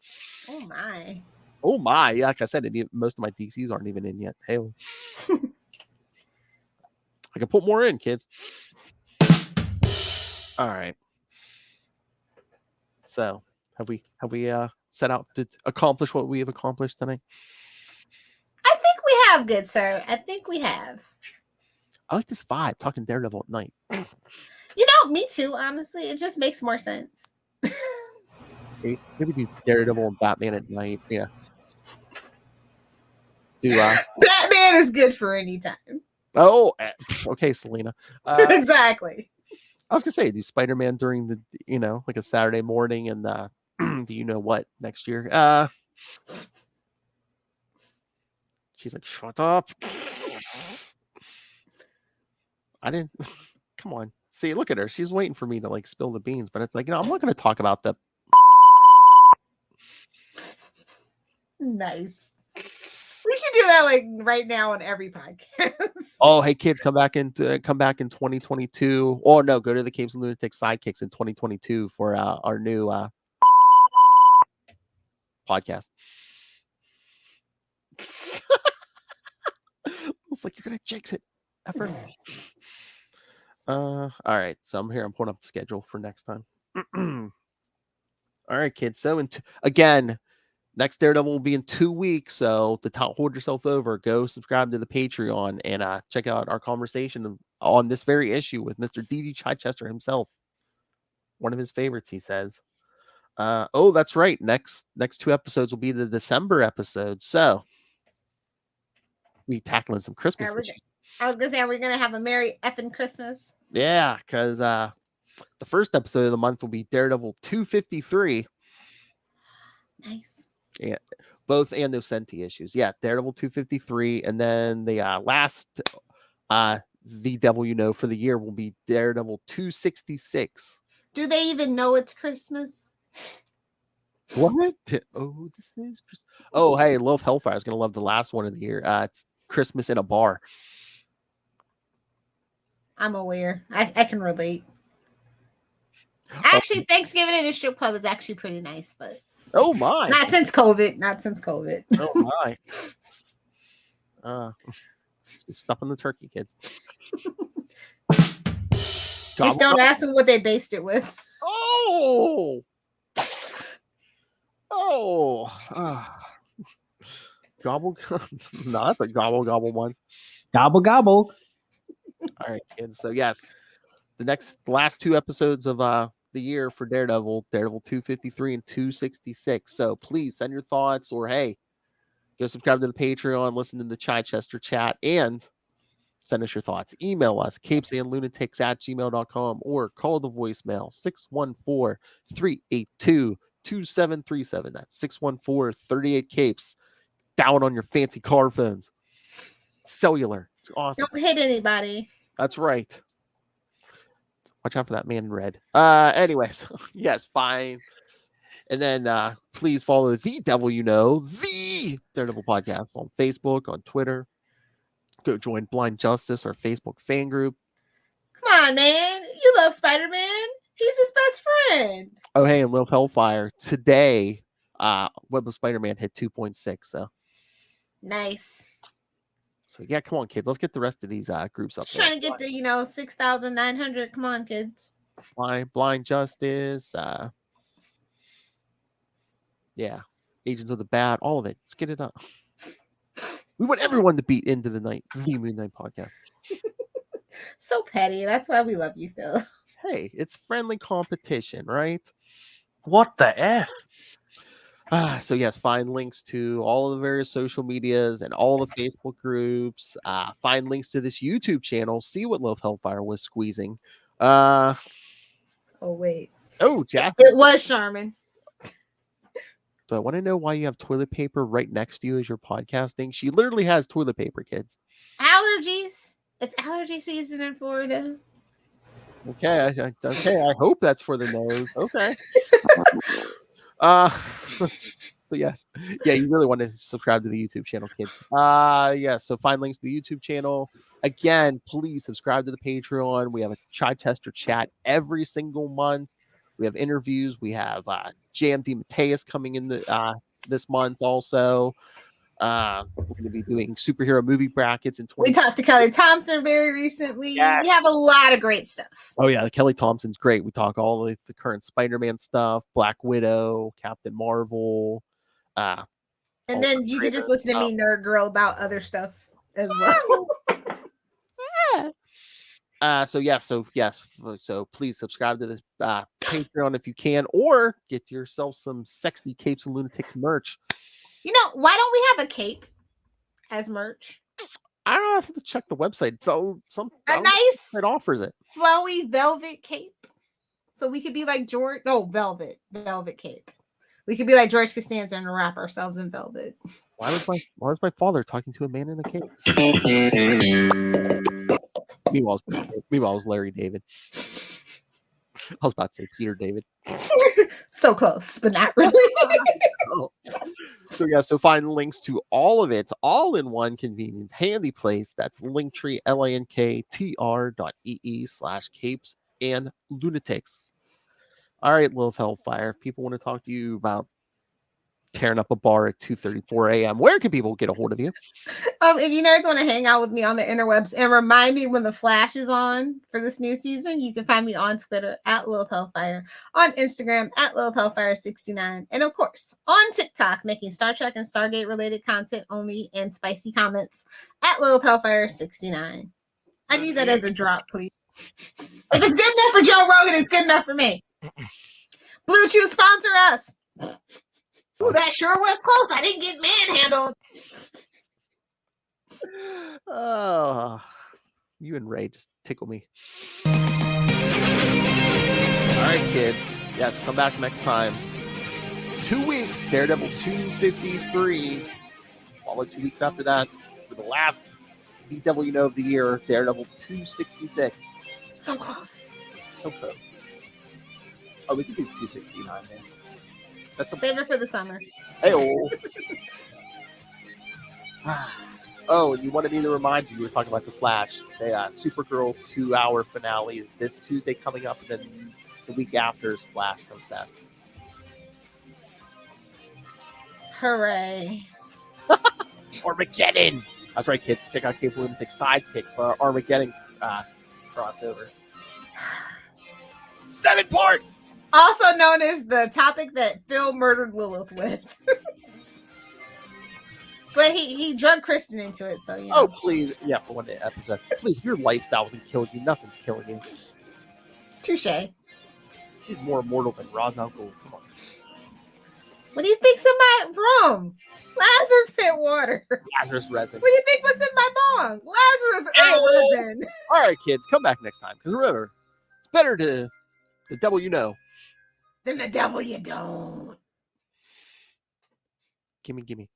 Oh my. Oh my! Yeah, like I said, most of my DCs aren't even in yet. Hey, I can put more in, kids. All right. So have we set out to accomplish what we have accomplished tonight? I think we have, good sir. I think we have. I like this vibe, talking Daredevil at night. You know, me too, honestly. It just makes more sense. Maybe do Daredevil and Batman at night. Yeah. Do Batman is good for any time. Oh, okay, Selena. Exactly. I was gonna say, do Spider-Man during the like a Saturday morning and do you know what next year? She's like, shut up. I didn't. Come on. See, look at her. She's waiting for me to like spill the beans, but it's like, I'm not going to talk about the. Nice. We should do that like right now on every podcast. Oh, hey kids, come back in 2022. Oh no, go to the Capes and Lunatics Sidekicks in 2022 for our new podcast. It's like you're gonna jinx it. Ever. All right, so I'm here. I'm pulling up the schedule for next time. All right, kids. So again, next Daredevil will be in 2 weeks. So hold yourself over. Go subscribe to the Patreon and check out our conversation on this very issue with Mr. D.D. Chichester himself. One of his favorites, he says. Oh, that's right. Next 2 episodes will be the December episode. So we tackling some Christmas issues. I was gonna say, are we gonna have a Merry effing Christmas? Yeah, because the first episode of the month will be Daredevil 253. Nice. Yeah, both Andocenti issues. Yeah, Daredevil 253, and then the last The Devil You Know for the year will be Daredevil 266. Do they even know it's Christmas? What? Oh, this is. Oh, hey, Lilith Hellfire is gonna love the last one of the year. It's Christmas in a bar. I'm aware. I can relate. Actually, Thanksgiving in a strip club is actually pretty nice, but oh my, not since COVID. Oh my. Stuffing the turkey, kids. Just don't ask them what they based it with. Oh. Gobble. Not the gobble one. Gobble gobble. All right, kids. So yes, the last 2 episodes of the year for Daredevil 253 and 266. So please send your thoughts, or hey, go subscribe to the Patreon, listen to the Chichester chat, and send us your thoughts. Email us, capesandlunatics@gmail.com, or call the voicemail 614-382-2737. That's 614-38-CAPES. Down on your fancy car phones. Cellular. It's awesome. Don't hit anybody. That's right. Watch out for that man in red. Anyways, yes, fine. And then please follow The Devil You Know, the Daredevil Podcast on Facebook, on Twitter. Go join Blind Justice, our Facebook fan group. Come on, man. You love Spider-Man. He's his best friend. Oh, hey, and Lilith Hellfire. Today, Web of Spider-Man hit 2.6. Nice. So yeah, come on, kids. Let's get the rest of these groups up Just there. trying to get to 6,900. Come on, kids. Blind Justice. Yeah, Agents of the Bat. All of it. Let's get it up. We want everyone to beat Into the Night, the Midnight Podcast. So petty. That's why we love you, Phil. Hey, it's friendly competition, right? What the F? So yes, find links to all of the various social medias and all the Facebook groups. Find links to this YouTube channel. See what Lilith Hellfire was squeezing. Oh wait. Oh, Jack. It was Charmin. So I want to know why you have toilet paper right next to you as you're podcasting. She literally has toilet paper, kids. Allergies. It's allergy season in Florida. Okay, I hope that's for the nose. Okay. So yes, yeah, you really want to subscribe to the YouTube channel, kids. Yes. So find links to the YouTube channel. Again, please subscribe to the Patreon. We have a Chai Tester chat every single month. We have interviews. We have JMD Mateus coming in this month also. We're going to be doing superhero movie brackets in 20. We talked to Kelly Thompson very recently. Yes. We have a lot of great stuff. Oh yeah, Kelly Thompson's great. We talk all the current Spider-Man stuff, Black Widow, Captain Marvel. And then you can just listen to me, Nerd Girl, about other stuff as well. So please subscribe to this Patreon if you can, or get yourself some sexy Capes and Lunatics merch. Why don't we have a cape as merch? I don't have to check the website. So nice it offers it. Flowy velvet cape. So we could be like George. No, velvet cape. We could be like George Costanza and wrap ourselves in velvet. Why was my father talking to a man in a cape? Meanwhile, it was Larry David. I was about to say Peter David. So close, but not really. So find links to all of it, all in one convenient, handy place. That's Linktree, linktr.ee/capes and lunatics. All right, Lilith Hellfire. If people want to talk to you about tearing up a bar at 2:34 a.m., where can people get a hold of you? If you nerds want to hang out with me on the interwebs and remind me when the Flash is on for this new season, you can find me on Twitter at Lilith Hellfire, on Instagram at Lilith Hellfire69, and of course on TikTok, making Star Trek and Stargate related content only and spicy comments at Lilith Hellfire69. I need that as a drop, please. If it's good enough for Joe Rogan, it's good enough for me. Blue Chew, sponsor us. Ooh, that sure was close. I didn't get manhandled. Oh, you and Ray just tickle me. All right, kids. Yes, come back next time. 2 weeks, Daredevil 253. Follow 2 weeks after that for the last DW of the year, Daredevil 266. So close. So close. Oh, we can do 269, man. Save it for the summer. Hey-oh. Oh, and you wanted me to remind you, we were talking about The Flash. The Supergirl 2-hour finale is this Tuesday coming up, and then the week after is Flash comes back. Hooray. Armageddon! That's right, kids. Check out Cape Lunatic Sidekicks for our Armageddon crossover. 7 parts! Also known as the topic that Phil murdered Lilith with. But he drugged Kristen into it, so you know. Oh, please. Yeah, for one episode. Please, if your lifestyle hasn't killed you, nothing's killing you. Touche. She's more immortal than Ra's al Ghul. Come on. What do you think's in my room? Lazarus pit water. Lazarus resin. What do you think was in my bong? Lazarus resin. All right, kids, come back next time. Because remember, it's better to the devil you know Than the devil you don't. Gimme.